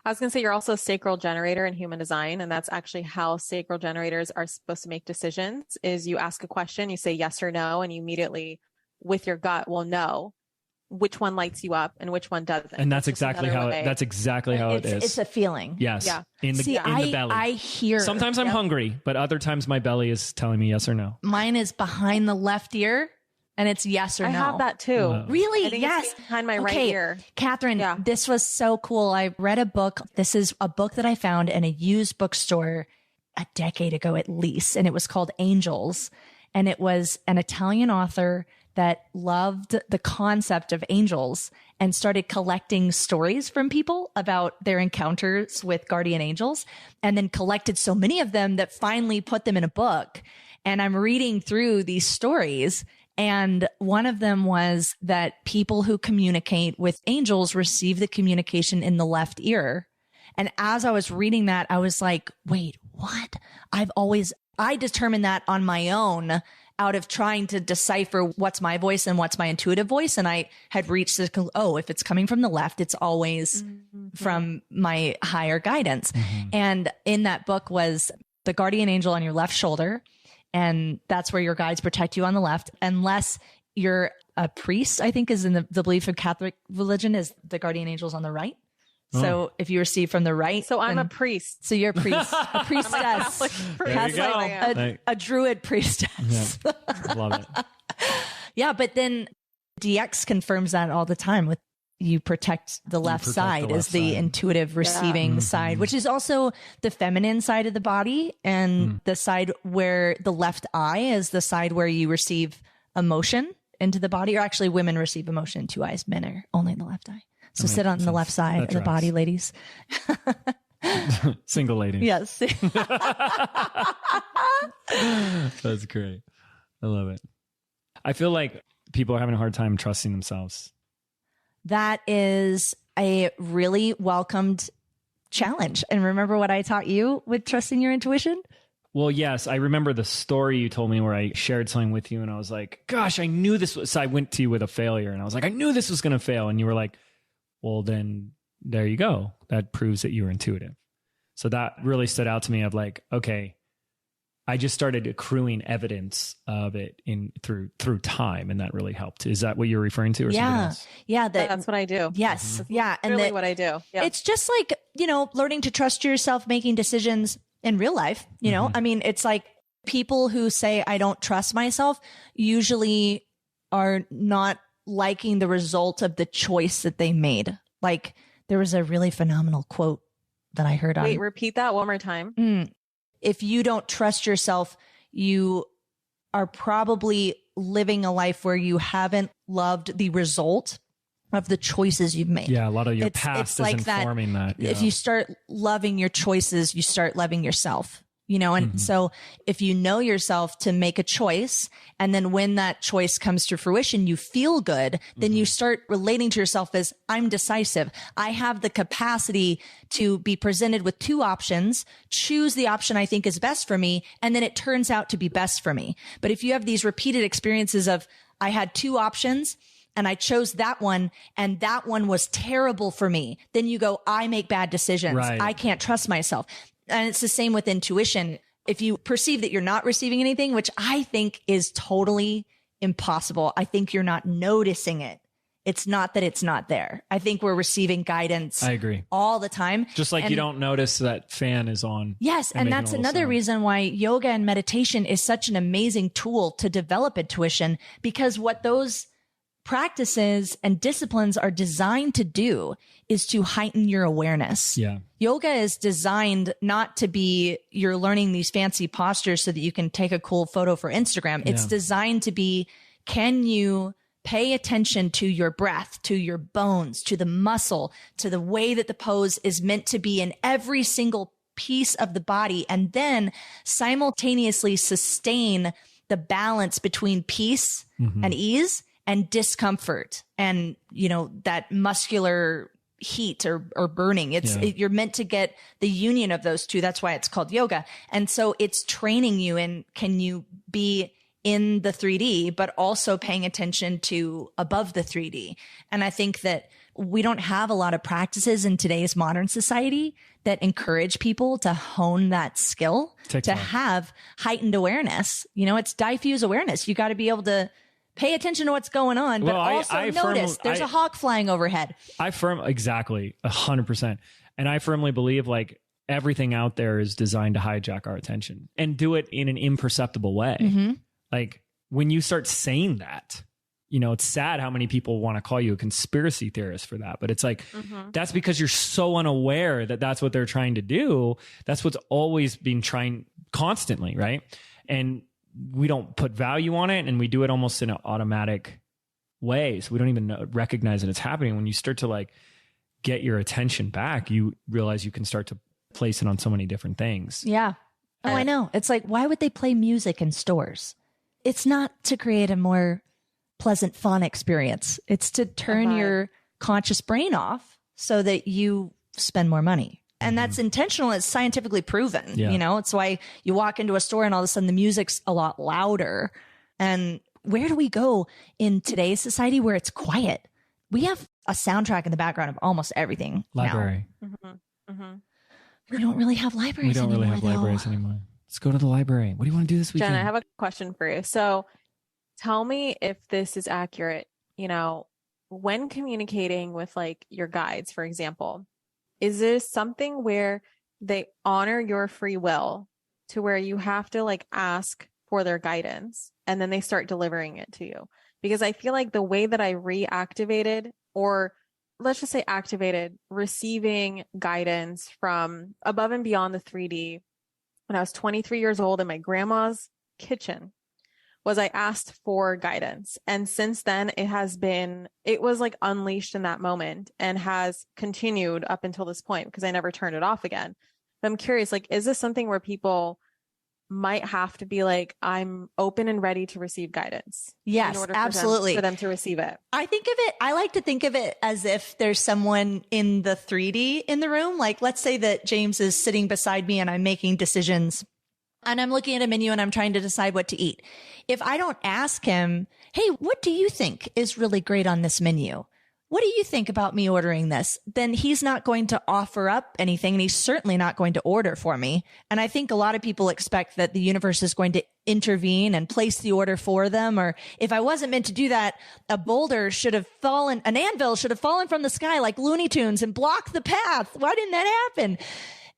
I was going to say you're also a sacral generator in human design, and that's actually how sacral generators are supposed to make decisions. Is you ask a question, you say yes or no, and you immediately, with your gut, will know which one lights you up and which one doesn't.
And that's
It's just
exactly
another
how
way.
it is.
It's a feeling.
Yes.
Yeah.
In the belly.
I hear.
Sometimes I'm hungry, but other times my belly is telling me yes or no.
Mine is behind the left ear, and it's yes or
I
no.
have that too.
Wow.
Really?
I think
Yes.
it's behind my right ear.
Catherine,
Yeah.
this was so cool. I read a book. This is a book that I found in a used bookstore a decade ago at least, and it was called Angels. And it was an Italian author that loved the concept of angels and started collecting stories from people about their encounters with guardian angels, and then collected so many of them that finally put them in a book. And I'm reading through these stories, and one of them was that people who communicate with angels receive the communication in the left ear. And as I was reading that, I was like, wait, what? I determined that on my own out of trying to decipher what's my voice and what's my intuitive voice. And I had reached this, if it's coming from the left, it's always from my higher guidance. And in that book was the guardian angel on your left shoulder. And that's where your guides protect you on the left, unless you're a priest, I think is in the belief of Catholic religion, is the guardian angels on the right. So if you receive from the right.
So I'm a priest.
So you're a priest, a priestess.
There you go.
A druid priestess.
Yeah. Love it.
Yeah, but then DX confirms that all the time with you protect the left side as the intuitive receiving side, which is also the feminine side of the body, and the side where the left eye is the side where you receive emotion into the body. Or actually women receive emotion in two eyes, men are only in the left eye. So sit on the left side of the body, ladies.
Single lady.
Yes.
That's great. I love it. I feel like people are having a hard time trusting themselves.
That is a really welcomed challenge. And remember what I taught you with trusting your intuition?
Well, yes. I remember the story you told me where I shared something with you and I was like, gosh, I knew this was, so I went to you with a failure and I was like, I knew this was going to fail. And you were like, well, then there you go. That proves that you were intuitive. So that really stood out to me of like, okay, I just started accruing evidence of it through time, and that really helped. Is that what you're referring to, or something else?
Yeah,
That's what I do.
Yes, yeah, and
Really what I do. Yeah.
It's just like, learning to trust yourself, making decisions in real life. I mean, it's like people who say I don't trust myself usually are not liking the result of the choice that they made. Like there was a really phenomenal quote that I heard on.
Wait, repeat that one more time.
If you don't trust yourself, you are probably living a life where you haven't loved the result of the choices you've made.
Yeah, a lot of your past is informing that. Yeah.
If you start loving your choices, you start loving yourself. And so if you know yourself to make a choice, and then when that choice comes to fruition, you feel good, then you start relating to yourself as I'm decisive. I have the capacity to be presented with two options, choose the option I think is best for me, and then it turns out to be best for me. But if you have these repeated experiences of I had two options and I chose that one, and that one was terrible for me, then you go, I make bad decisions.
Right.
I can't trust myself. And it's the same with intuition. If you perceive that you're not receiving anything, which I think is totally impossible, I think you're not noticing it. It's not that it's not there. I think we're receiving guidance.
I agree.
All the time.
Just like you don't notice that fan is on.
Yes. And that's another reason why yoga and meditation is such an amazing tool to develop intuition, because what those practices and disciplines are designed to do is to heighten your awareness.
Yeah.
Yoga is designed not to be you're learning these fancy postures so that you can take a cool photo for Instagram. It's designed to be, can you pay attention to your breath, to your bones, to the muscle, to the way that the pose is meant to be in every single piece of the body, and then simultaneously sustain the balance between peace and ease and discomfort and, that muscular heat or burning. You're meant to get the union of those two. That's why it's called yoga. And so it's training you in, can you be in the 3D, but also paying attention to above the 3D. And I think that we don't have a lot of practices in today's modern society that encourage people to hone that skill, to have heightened awareness. It's diffuse awareness. You got to be able to pay attention to what's going on, but also notice there's a hawk flying overhead. Exactly
100%. And I firmly believe like everything out there is designed to hijack our attention and do it in an imperceptible way. Like when you start saying that, it's sad how many people want to call you a conspiracy theorist for that. But it's like, that's because you're so unaware that that's what they're trying to do. That's what's always been trying constantly. Right. And we don't put value on it, and we do it almost in an automatic way. So we don't even recognize that it's happening. When you start to like get your attention back, you realize you can start to place it on so many different things.
Yeah. Oh, I know. It's like, why would they play music in stores? It's not to create a more pleasant, fun experience. It's to turn your conscious brain off so that you spend more money. And that's intentional. It's scientifically proven. Yeah. It's why you walk into a store and all of a sudden the music's a lot louder. And where do we go in today's society where it's quiet? We have a soundtrack in the background of almost everything.
Library.
We don't really have libraries anymore.
Let's go to the library. What do you want to do this weekend?
Jen, I have a question for you. So tell me if this is accurate. When communicating with like your guides, for example, is this something where they honor your free will to where you have to like ask for their guidance and then they start delivering it to you? Because I feel like the way that I reactivated, or let's just say activated, receiving guidance from above and beyond the 3D when I was 23 years old in my grandma's kitchen, was I asked for guidance. And since then it was like unleashed in that moment and has continued up until this point because I never turned it off again. But I'm curious, like, is this something where people might have to be like, I'm open and ready to receive guidance?
Yes, in order absolutely.
For them to receive it.
I like to think of it as if there's someone in the 3D in the room. Like, let's say that James is sitting beside me and I'm making decisions and I'm looking at a menu and I'm trying to decide what to eat. If I don't ask him, hey, what do you think is really great on this menu? What do you think about me ordering this? Then he's not going to offer up anything, and he's certainly not going to order for me. And I think a lot of people expect that the universe is going to intervene and place the order for them. Or if I wasn't meant to do that, an anvil should have fallen from the sky like Looney Tunes and blocked the path. Why didn't that happen?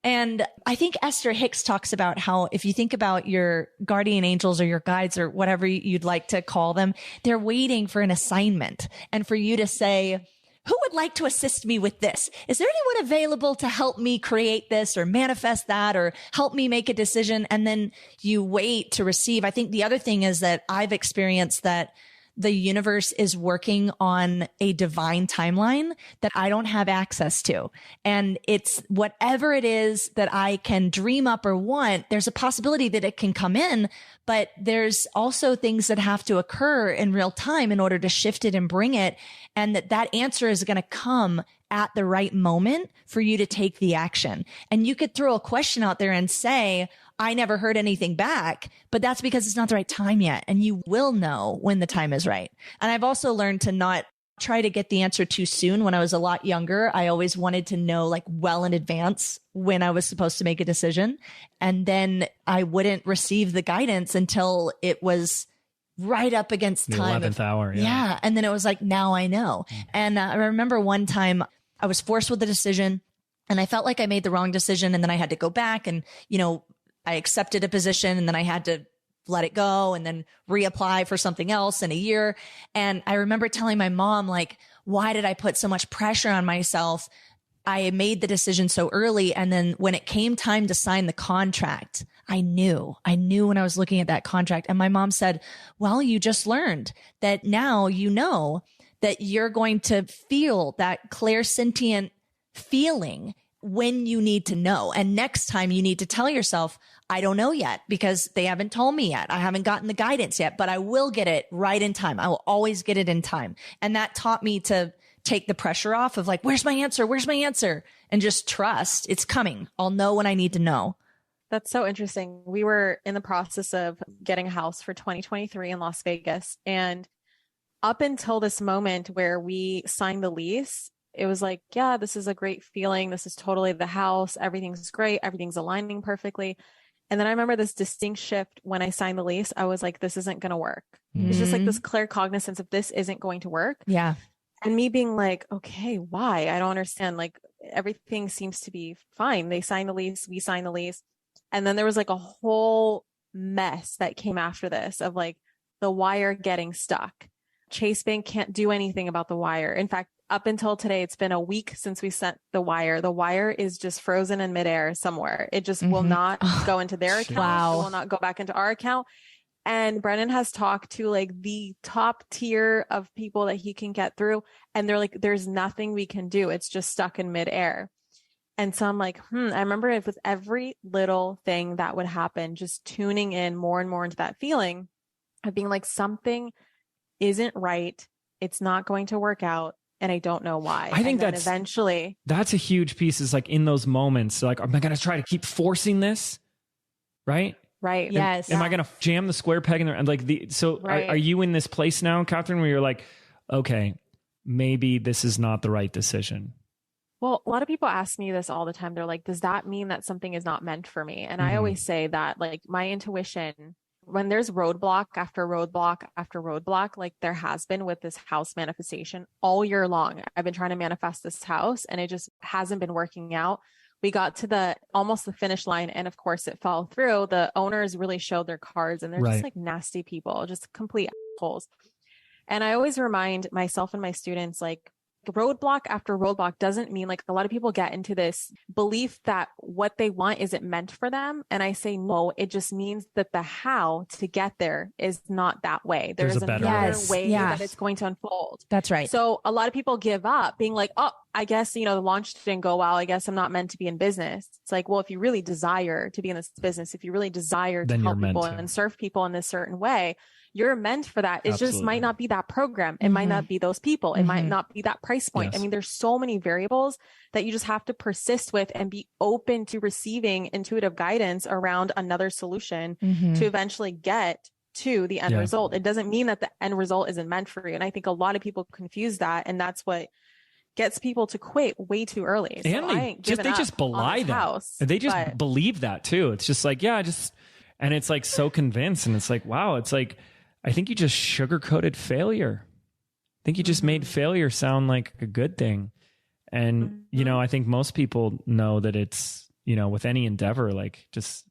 And I think Esther Hicks talks about how if you think about your guardian angels or your guides or whatever you'd like to call them, they're waiting for an assignment and for you to say, who would like to assist me with this? Is there anyone available to help me create this or manifest that or help me make a decision? And then you wait to receive. I think the other thing is that I've experienced that the universe is working on a divine timeline that I don't have access to. And it's whatever it is that I can dream up or want, there's a possibility that it can come in, but there's also things that have to occur in real time in order to shift it and bring it. And that answer is going to come at the right moment for you to take the action. And you could throw a question out there and say, I never heard anything back, but that's because it's not the right time yet. And you will know when the time is right. And I've also learned to not try to get the answer too soon. When I was a lot younger, I always wanted to know like well in advance when I was supposed to make a decision. And then I wouldn't receive the guidance until it was right up against time.
The 11th hour.
Yeah. And then it was like, now I know. And I remember one time I was forced with a decision and I felt like I made the wrong decision. And then I had to go back and, I accepted a position and then I had to let it go and then reapply for something else in a year. And I remember telling my mom, like, why did I put so much pressure on myself? I made the decision so early. And then when it came time to sign the contract, I knew when I was looking at that contract. And my mom said, well, you just learned that now you know that you're going to feel that clairsentient feeling when you need to know. And next time you need to tell yourself, I don't know yet because they haven't told me yet. I haven't gotten the guidance yet, but I will get it right in time. I will always get it in time. And that taught me to take the pressure off of like, where's my answer? Where's my answer? And just trust it's coming. I'll know when I need to know.
That's so interesting. We were in the process of getting a house for 2023 in Las Vegas. And up until this moment where we signed the lease, it was like, yeah, this is a great feeling. This is totally the house. Everything's great. Everything's aligning perfectly. And then I remember this distinct shift when I signed the lease. I was like, this isn't going to work. It's just like this clear cognizance of this isn't going to work.
Yeah.
And me being like, okay, why? I don't understand. Like everything seems to be fine. They signed the lease. We signed the lease. And then there was like a whole mess that came after this of like the wire getting stuck. Chase Bank can't do anything about the wire. In fact, up until today, it's been a week since we sent the wire. The wire is just frozen in midair somewhere. It just will not go into their account.
Wow.
It will not go back into our account. And Brennan has talked to like the top tier of people that he can get through. And they're like, there's nothing we can do. It's just stuck in midair. And so I'm like, I remember it with every little thing that would happen, just tuning in more and more into that feeling of being like, something isn't right. It's not going to work out. And I don't know why.
I think that's a huge piece is like in those moments, like, am I going to try to keep forcing this? Right.
Right.
Yes.
Am I going to jam the square peg in there? And like are you in this place now, Catherine, where you're like, okay, maybe this is not the right decision?
Well, a lot of people ask me this all the time. They're like, does that mean that something is not meant for me? And I always say that like my intuition, when there's roadblock after roadblock after roadblock, like there has been with this house manifestation all year long. I've been trying to manifest this house and it just hasn't been working out. We got to almost the finish line. And of course it fell through. The owners really showed their cards and they're just like nasty people, just complete assholes. And I always remind myself and my students, like, roadblock after roadblock doesn't mean, like, a lot of people get into this belief that what they want isn't meant for them. And I say, no, it just means that the how to get there is not that way. There's another way that it's going to unfold.
That's right.
So a lot of people give up being like, oh, I guess, the launch didn't go well. I guess I'm not meant to be in business. It's like, well, if you really desire to be in this business, if you really desire to help people and serve people in this certain way, you're meant for that. It just might not be that program. It might not be those people. It might not be that price point. I mean, there's so many variables that you just have to persist with and be open to receiving intuitive guidance around another solution to eventually get to the end result. It doesn't mean that the end result isn't meant for you. And I think a lot of people confuse that. And that's what gets people to quit way too early. So
and they just belie that. They just believe that too. It's just like, and it's like so convinced. And it's like, wow, it's like, I think you just sugar-coated failure. I think you just made failure sound like a good thing. And, I think most people know that it's, with any endeavor, like just,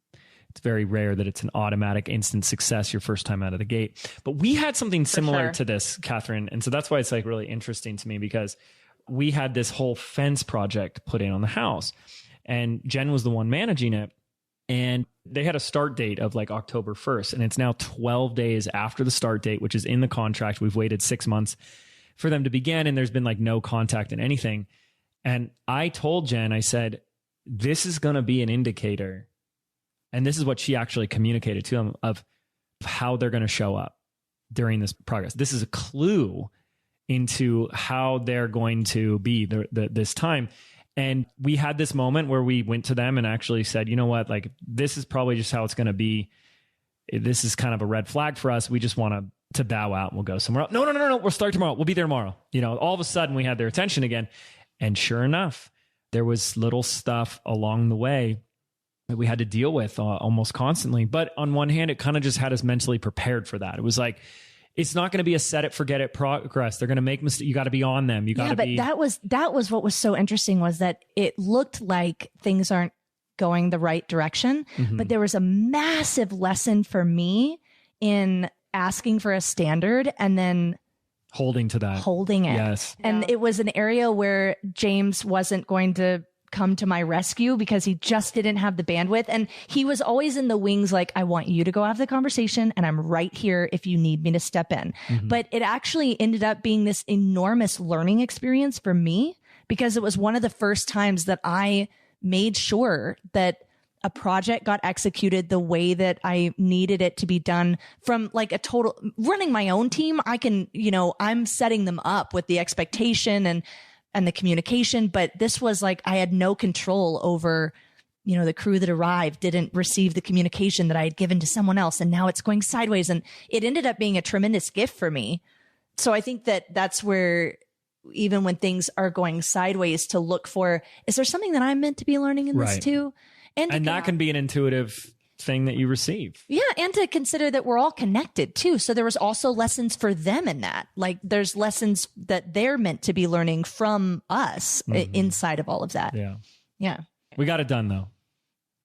it's very rare that it's an automatic instant success your first time out of the gate. But we had something similar to this, Catherine. And so that's why it's like really interesting to me, because we had this whole fence project put in on the house and Jen was the one managing it. And they had a start date of like October 1st. And it's now 12 days after the start date, which is in the contract. We've waited 6 months for them to begin. And there's been like no contact and anything. And I told Jen, I said, this is going to be an indicator. And this is what she actually communicated to them of how they're going to show up during this progress. This is a clue into how they're going to be this time. And we had this moment where we went to them and actually said, you know what, like, this is probably just how it's going to be. This is kind of a red flag for us. We just want to bow out and we'll go somewhere else. No. We'll start tomorrow. We'll be there tomorrow. All of a sudden we had their attention again. And sure enough, there was little stuff along the way that we had to deal with almost constantly. But on one hand, it kind of just had us mentally prepared for that. It was like, it's not going to be a set it, forget it progress. They're going to make mistakes. You got to be on them. You got to be.
But that was what was so interesting, was that it looked like things aren't going the right direction. But there was a massive lesson for me in asking for a standard and then
holding to that.
Holding it.
Yes.
And it was an area where James wasn't going to come to my rescue because he just didn't have the bandwidth. And he was always in the wings, like, I want you to go have the conversation and I'm right here if you need me to step in. But it actually ended up being this enormous learning experience for me because it was one of the first times that I made sure that a project got executed the way that I needed it to be done from like a total running my own team. I can, I'm setting them up with the expectation and the communication, but this was like, I had no control over, the crew that arrived didn't receive the communication that I had given to someone else. And now it's going sideways. And it ended up being a tremendous gift for me. So I think that that's where, even when things are going sideways, to look for, is there something that I'm meant to be learning in this too?
And that can be an intuitive thing that you receive. Yeah.
And to consider that we're all connected too. So there was also lessons for them in that. Like there's lessons that they're meant to be learning from us inside of all of that.
Yeah.
Yeah.
We got it done though.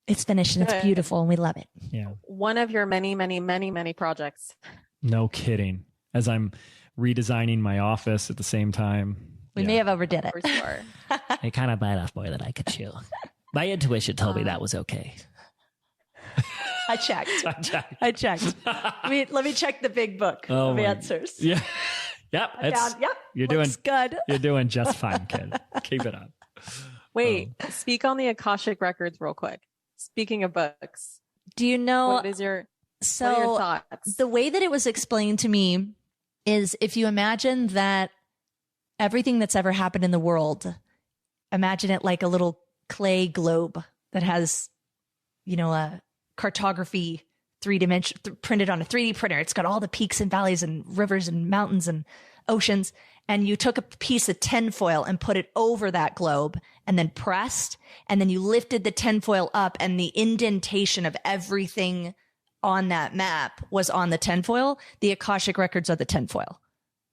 It's finished and it's beautiful and we love it.
Yeah.
One of your many, many, many, many projects.
No kidding. As I'm redesigning my office at the same time.
We may have overdid it.
For sure.
I kind of bite off more than I could chew. My intuition told me that was okay.
I checked. Let me check the big book of answers.
Yeah. Yep. You're
good.
You're doing just fine, kid. Keep it up.
Wait, speak on the Akashic records real quick. Speaking of books,
do you know
what are your thoughts?
The way that it was explained to me is, if you imagine that everything that's ever happened in the world, imagine it like a little clay globe that has, a cartography 3D printed on a 3D printer. It's got all the peaks and valleys and rivers and mountains and oceans. And you took a piece of tinfoil and put it over that globe and then pressed, and then you lifted the tinfoil up, and the indentation of everything on that map was on the tinfoil. The Akashic records are the tinfoil.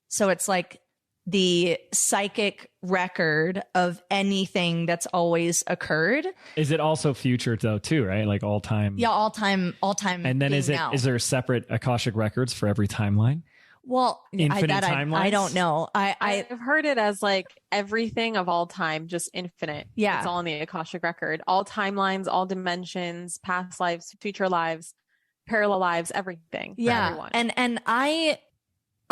So it's like the psychic record of anything that's always occurred.
Is it also future though too, right? Like all time?
Yeah, all time.
And then is there separate Akashic records for every timeline?
Well,
infinite timelines?
I don't know.
I've heard it as like everything of all time, just infinite.
Yeah.
It's all in the Akashic record. All timelines, all dimensions, past lives, future lives, parallel lives, everything.
Yeah.
For everyone.
And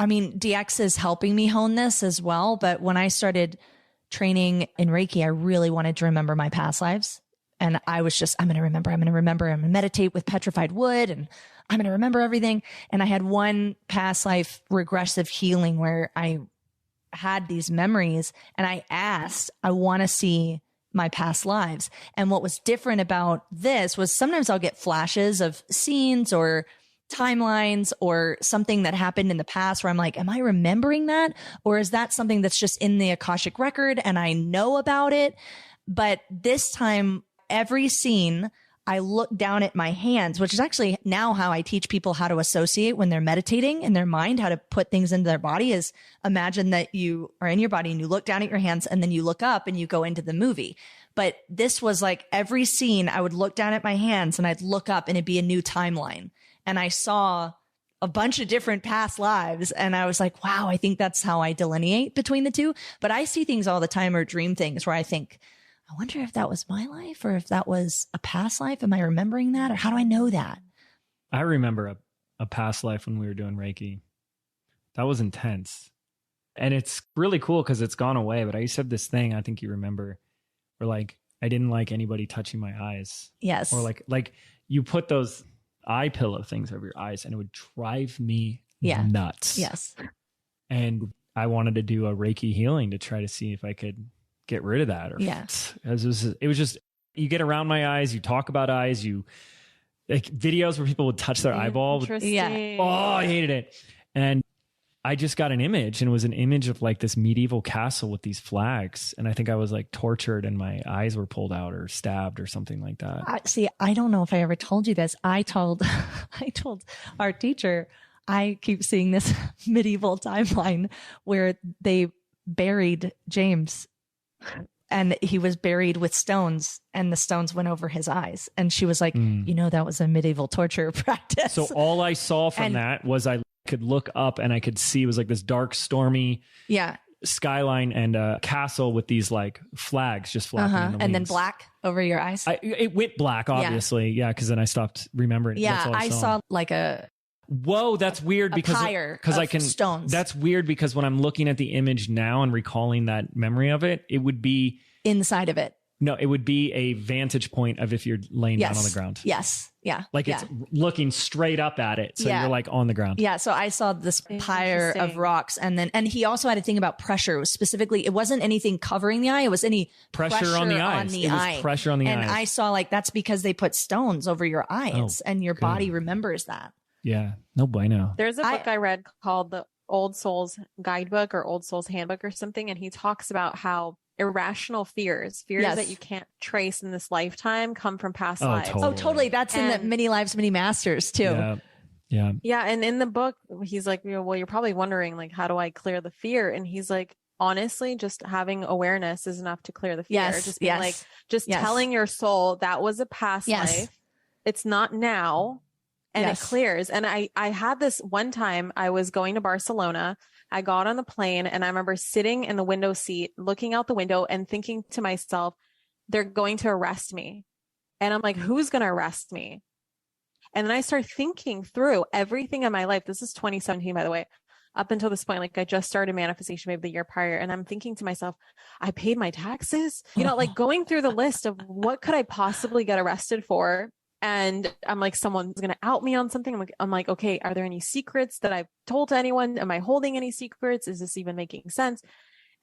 I mean, DX is helping me hone this as well. But when I started training in Reiki, I really wanted to remember my past lives. And I was just, I'm going to remember, I'm going to meditate with petrified wood, and I'm going to remember everything. And I had one past life regressive healing where I had these memories, and I asked, I want to see my past lives. And what was different about this was sometimes I'll get flashes of scenes or timelines or something that happened in the past where I'm like, am I remembering that? Or is that something that's just in the Akashic record and I know about it? But this time, every scene, I look down at my hands, which is actually now how I teach people how to associate when they're meditating in their mind, how to put things into their body. Is imagine that you are in your body and you look down at your hands and then you look up and you go into the movie. But this was like every scene, I would look down at my hands and I'd look up and it'd be a new timeline. And I saw a bunch of different past lives. And I was like, wow, I think that's how I delineate between the two. But I see things all the time, or dream things, where I think, I wonder if that was my life or if that was a past life. Am I remembering that? Or how do I know that?
I remember a past life when we were doing Reiki. That was intense. And it's really cool because it's gone away. But I used to have this thing, I think you remember, where like, I didn't like anybody touching my eyes.
Yes.
Or like you put those eye pillow things over your eyes and it would drive me nuts.
Yes.
And I wanted to do a Reiki healing to try to see if I could get rid of that. Or it was just, you get around my eyes, you talk about eyes, you like videos where people would touch their eyeball.
Interesting.
Oh, I hated it. And I just got an image, and it was an image of like this medieval castle with these flags. And I think I was like tortured and my eyes were pulled out or stabbed or something like that.
I don't know if I ever told you this. I told our teacher, I keep seeing this medieval timeline where they buried James and he was buried with stones, and the stones went over his eyes. And she was like, that was a medieval torture practice.
So all I saw from that was I could look up and I could see it was like this dark, stormy skyline and a castle with these like flags just flapping in the
and then
wings.
black over your eyes.
It went black, obviously. Yeah, because then I stopped remembering it.
Yeah,
That's all
I saw like
Whoa, that's weird because I can
stones.
That's weird because when I'm looking at the image now and recalling that memory of it, it would be
inside of it.
No, it would be a vantage point of if you're laying down on the ground.
Yes. Yeah.
Like it's looking straight up at it. So you're like on the ground.
Yeah. So I saw this pyre of rocks, and he also had a thing about pressure. It was specifically, it wasn't anything covering the eye. It was any pressure on the eyes.
It was pressure on the eyes.
And I saw like, that's because they put stones over your eyes and your body remembers that.
Yeah. No bueno.
There's a book I read called the Old Souls Guidebook or Old Souls Handbook or something. And he talks about how irrational fears that you can't trace in this lifetime come from past lives.
Totally. Oh, totally. That's in the Many Lives, Many Masters too.
Yeah. Yeah.
Yeah. And in the book, he's like, well, you're probably wondering like, how do I clear the fear? And he's like, honestly, just having awareness is enough to clear the fear. Just being like, telling your soul that was a past life. It's not now. And it clears. And I had this one time I was going to Barcelona. I got on the plane and I remember sitting in the window seat, looking out the window and thinking to myself, they're going to arrest me. And I'm like, who's going to arrest me? And then I start thinking through everything in my life. This is 2017, by the way. Up until this point, like I just started Manifestation maybe the year prior. And I'm thinking to myself, I paid my taxes, like going through the list of what could I possibly get arrested for? And I'm like, someone's going to out me on something. I'm like, okay, are there any secrets that I've told to anyone? Am I holding any secrets? Is this even making sense?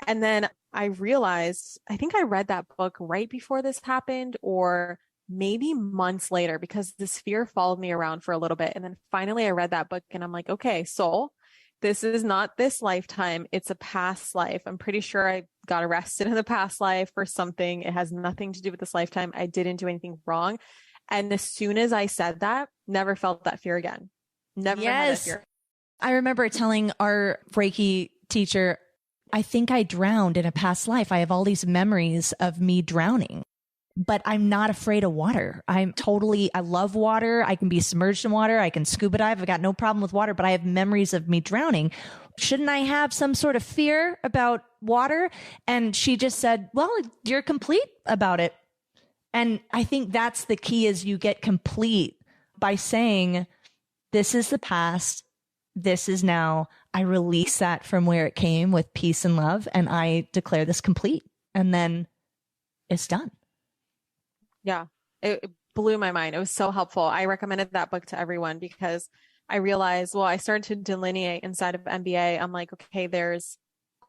And then I realized, I think I read that book right before this happened, or maybe months later, because this fear followed me around for a little bit. And then finally I read that book and I'm like, okay, soul, this is not this lifetime. It's a past life. I'm pretty sure I got arrested in the past life for something. It has nothing to do with this lifetime. I didn't do anything wrong. And as soon as I said that, never felt that fear again. Never had that fear.
I remember telling our Reiki teacher, I think I drowned in a past life. I have all these memories of me drowning, but I'm not afraid of water. I love water. I can be submerged in water. I can scuba dive. I've got no problem with water, but I have memories of me drowning. Shouldn't I have some sort of fear about water? And she just said, well, you're complete about it. And I think that's the key, is you get complete by saying, this is the past. This is now. I release that from where it came with peace and love. And I declare this complete. And then it's done.
Yeah. It blew my mind. It was so helpful. I recommended that book to everyone because I realized, I started to delineate inside of MBA. I'm like, okay, there's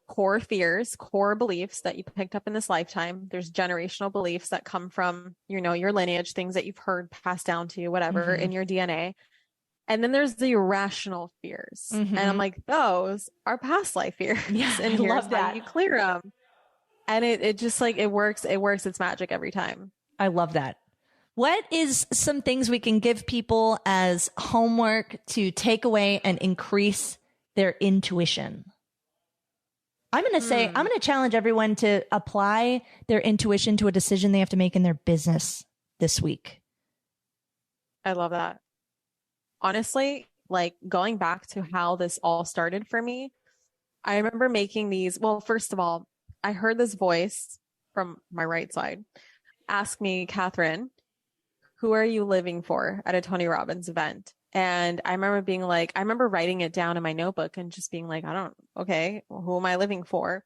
core fears, core beliefs that you picked up in this lifetime. There's generational beliefs that come from, your lineage, things that you've heard passed down to you, whatever, in your DNA. And then there's the irrational fears. And I'm like, those are past life fears.
Yeah,
and here's how you clear them. And it just like, it works. It's magic every time.
I love that. What is some things we can give people as homework to take away and increase their intuition? I'm going to challenge everyone to apply their intuition to a decision they have to make in their business this week.
I love that. Honestly, like going back to how this all started for me, I remember making these. Well, first of all, I heard this voice from my right side ask me, Catherine, who are you living for at a Tony Robbins event? And I remember writing it down in my notebook and just being like, okay, who am I living for?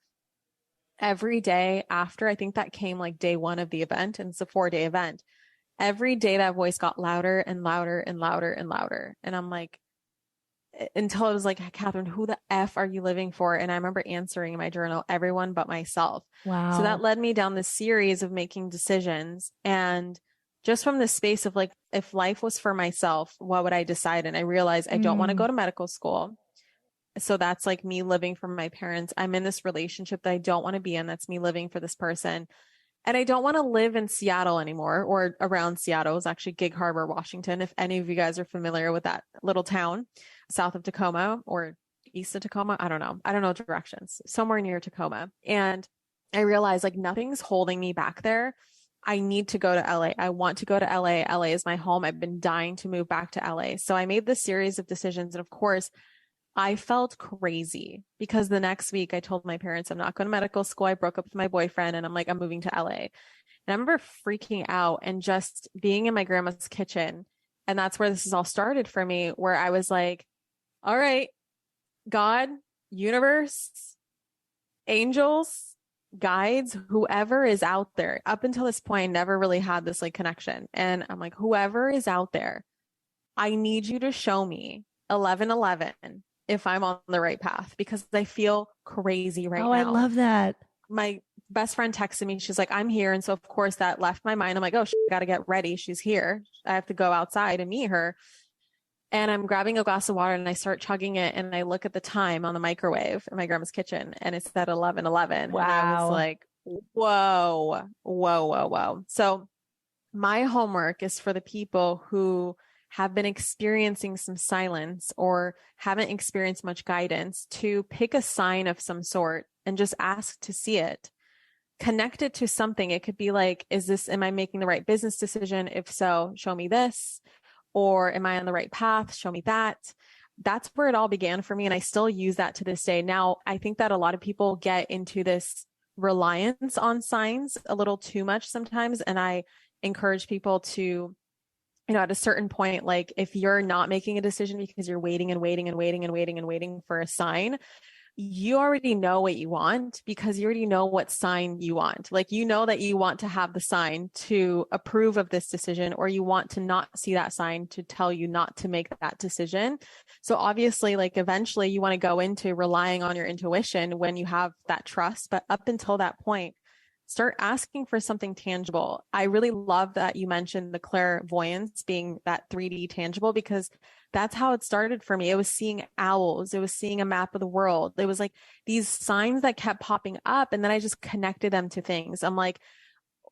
Every day after, I think that came like day one of the event, and it's a 4-day event. Every day that voice got louder and louder and louder and louder. And I'm like, until I was like, Catherine, who the F are you living for? And I remember answering in my journal, everyone but myself.
Wow.
So that led me down this series of making decisions. And just from the space of like, if life was for myself, what would I decide? And I realized I don't want to go to medical school. So that's like me living for my parents. I'm in this relationship that I don't want to be in. That's me living for this person. And I don't want to live in Seattle anymore, or around Seattle. It's actually Gig Harbor, Washington. If any of you guys are familiar with that little town south of Tacoma or east of Tacoma, I don't know directions, somewhere near Tacoma. And
I realized like nothing's holding me back there. I need to go to LA. I want to go to LA. LA is my home. I've been dying to move back to LA. So I made this series of decisions. And of course, I felt crazy because the next week I told my parents I'm not going to medical school. I broke up with my boyfriend and I'm like, I'm moving to LA. And I remember freaking out and just being in my grandma's kitchen. And that's where this is all started for me, where I was like, all right, God, universe, angels, guides, whoever is out there. Up until this point, I never really had this like connection. And I'm like, whoever is out there, I need you to show me 11:11 if I'm on the right path, because I feel crazy right now.
Oh, I love that.
My best friend texted me. She's like, I'm here. And so of course that left my mind. I'm like, oh, I got to get ready. She's here. I have to go outside and meet her. And I'm grabbing a glass of water and I start chugging it. And I look at the time on the microwave in my grandma's kitchen and it's at 11:11.
Wow.
And I was like, whoa, whoa, whoa, whoa. So my homework is for the people who have been experiencing some silence or haven't experienced much guidance to pick a sign of some sort and just ask to see it. Connect it to something. It could be like, am I making the right business decision? If so, show me this. Or am I on the right path? Show me that. That's where it all began for me. And I still use that to this day. Now, I think that a lot of people get into this reliance on signs a little too much sometimes. And I encourage people to, at a certain point, like if you're not making a decision because you're waiting and waiting and waiting and waiting and waiting for a sign, you already know what you want because you already know what sign you want. Like, you know that you want to have the sign to approve of this decision, or you want to not see that sign to tell you not to make that decision. So obviously, like eventually you want to go into relying on your intuition when you have that trust. But up until that point, start asking for something tangible. I really love that you mentioned the clairvoyance being that 3D tangible, because that's how it started for me. It was seeing owls. It was seeing a map of the world. It was like these signs that kept popping up. And then I just connected them to things. I'm like,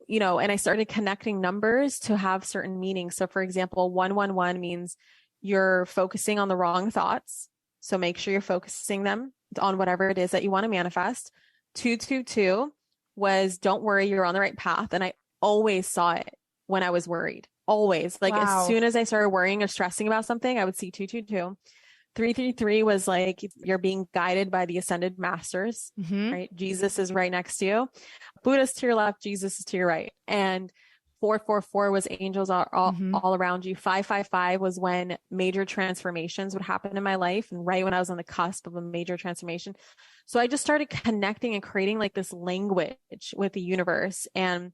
and I started connecting numbers to have certain meanings. So for example, 111 means you're focusing on the wrong thoughts. So make sure you're focusing them on whatever it is that you want to manifest. 222 was don't worry, you're on the right path. And I always saw it when I was worried. Always. Like
Wow.
As soon as I started worrying or stressing about something, I would see 222. 333 was like you're being guided by the ascended masters, right? Jesus is right next to you. Buddha's to your left, Jesus is to your right. And 444 was angels are all around you. 555 was when major transformations would happen in my life. And right when I was on the cusp of a major transformation. So I just started connecting and creating like this language with the universe. And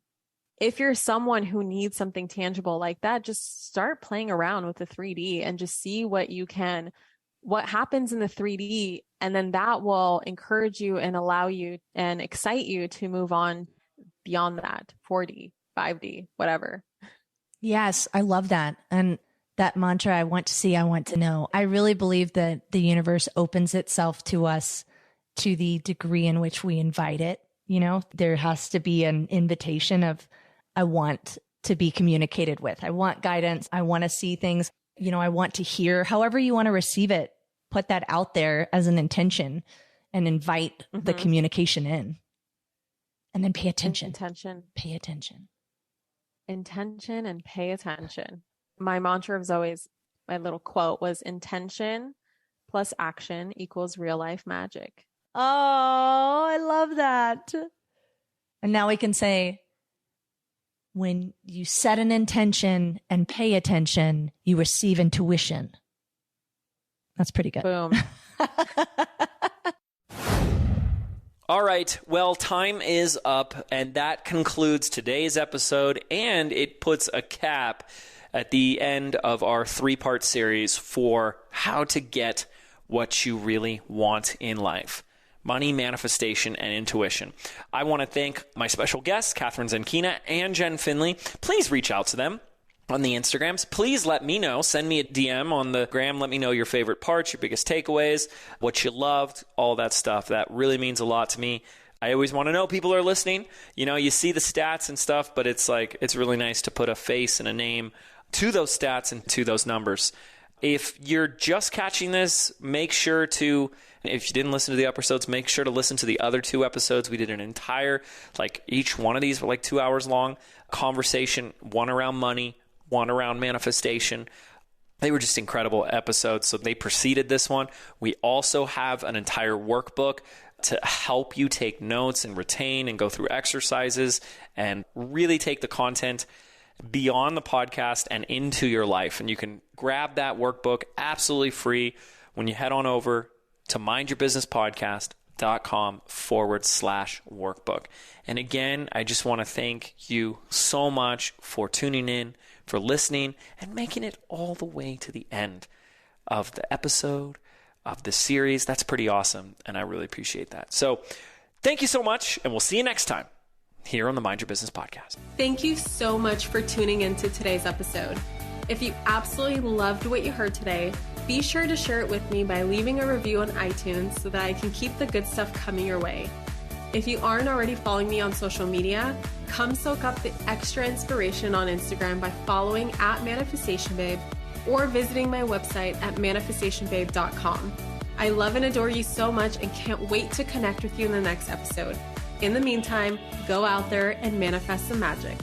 if you're someone who needs something tangible like that, just start playing around with the 3D and just see what happens in the 3D. And then that will encourage you and allow you and excite you to move on beyond that, 4D, 5D, whatever.
Yes, I love that. And that mantra, I want to see, I want to know. I really believe that the universe opens itself to us to the degree in which we invite it. There has to be an invitation of, I want to be communicated with. I want guidance. I want to see things. I want to hear, however you want to receive it, put that out there as an intention and invite the communication in. And then pay attention. Pay attention.
Intention and pay attention. My mantra was always, my little quote was, intention plus action equals real life magic.
Oh, I love that. And now we can say, when you set an intention and pay attention, you receive intuition. That's pretty good.
Boom.
All right. Well, time is up, and that concludes today's episode, and it puts a cap at the end of our 3-part series for how to get what you really want in life. Money, manifestation, and intuition. I want to thank my special guests, Catherine Zenkina and Jen Finley. Please reach out to them on the Instagrams. Please let me know. Send me a DM on the gram. Let me know your favorite parts, your biggest takeaways, what you loved, all that stuff. That really means a lot to me. I always want to know people are listening. You see the stats and stuff, but it's really nice to put a face and a name to those stats and to those numbers. If you're just catching this, make sure to If you didn't listen to the episodes, make sure to listen to the other 2 episodes. We did an entire, each one of these were 2 hours long conversation, one around money, one around manifestation. They were just incredible episodes. So they preceded this one. We also have an entire workbook to help you take notes and retain and go through exercises and really take the content beyond the podcast and into your life. And you can grab that workbook absolutely free when you head on over to mindyourbusinesspodcast.com/workbook. And again, I just want to thank you so much for tuning in, for listening, and making it all the way to the end of the episode, of the series. That's pretty awesome, and I really appreciate that. So thank you so much, and we'll see you next time here on the Mind Your Business Podcast.
Thank you so much for tuning into today's episode. If you absolutely loved what you heard today, be sure to share it with me by leaving a review on iTunes so that I can keep the good stuff coming your way. If you aren't already following me on social media, come soak up the extra inspiration on Instagram by following @ManifestationBabe or visiting my website at manifestationbabe.com. I love and adore you so much and can't wait to connect with you in the next episode. In the meantime, go out there and manifest some magic.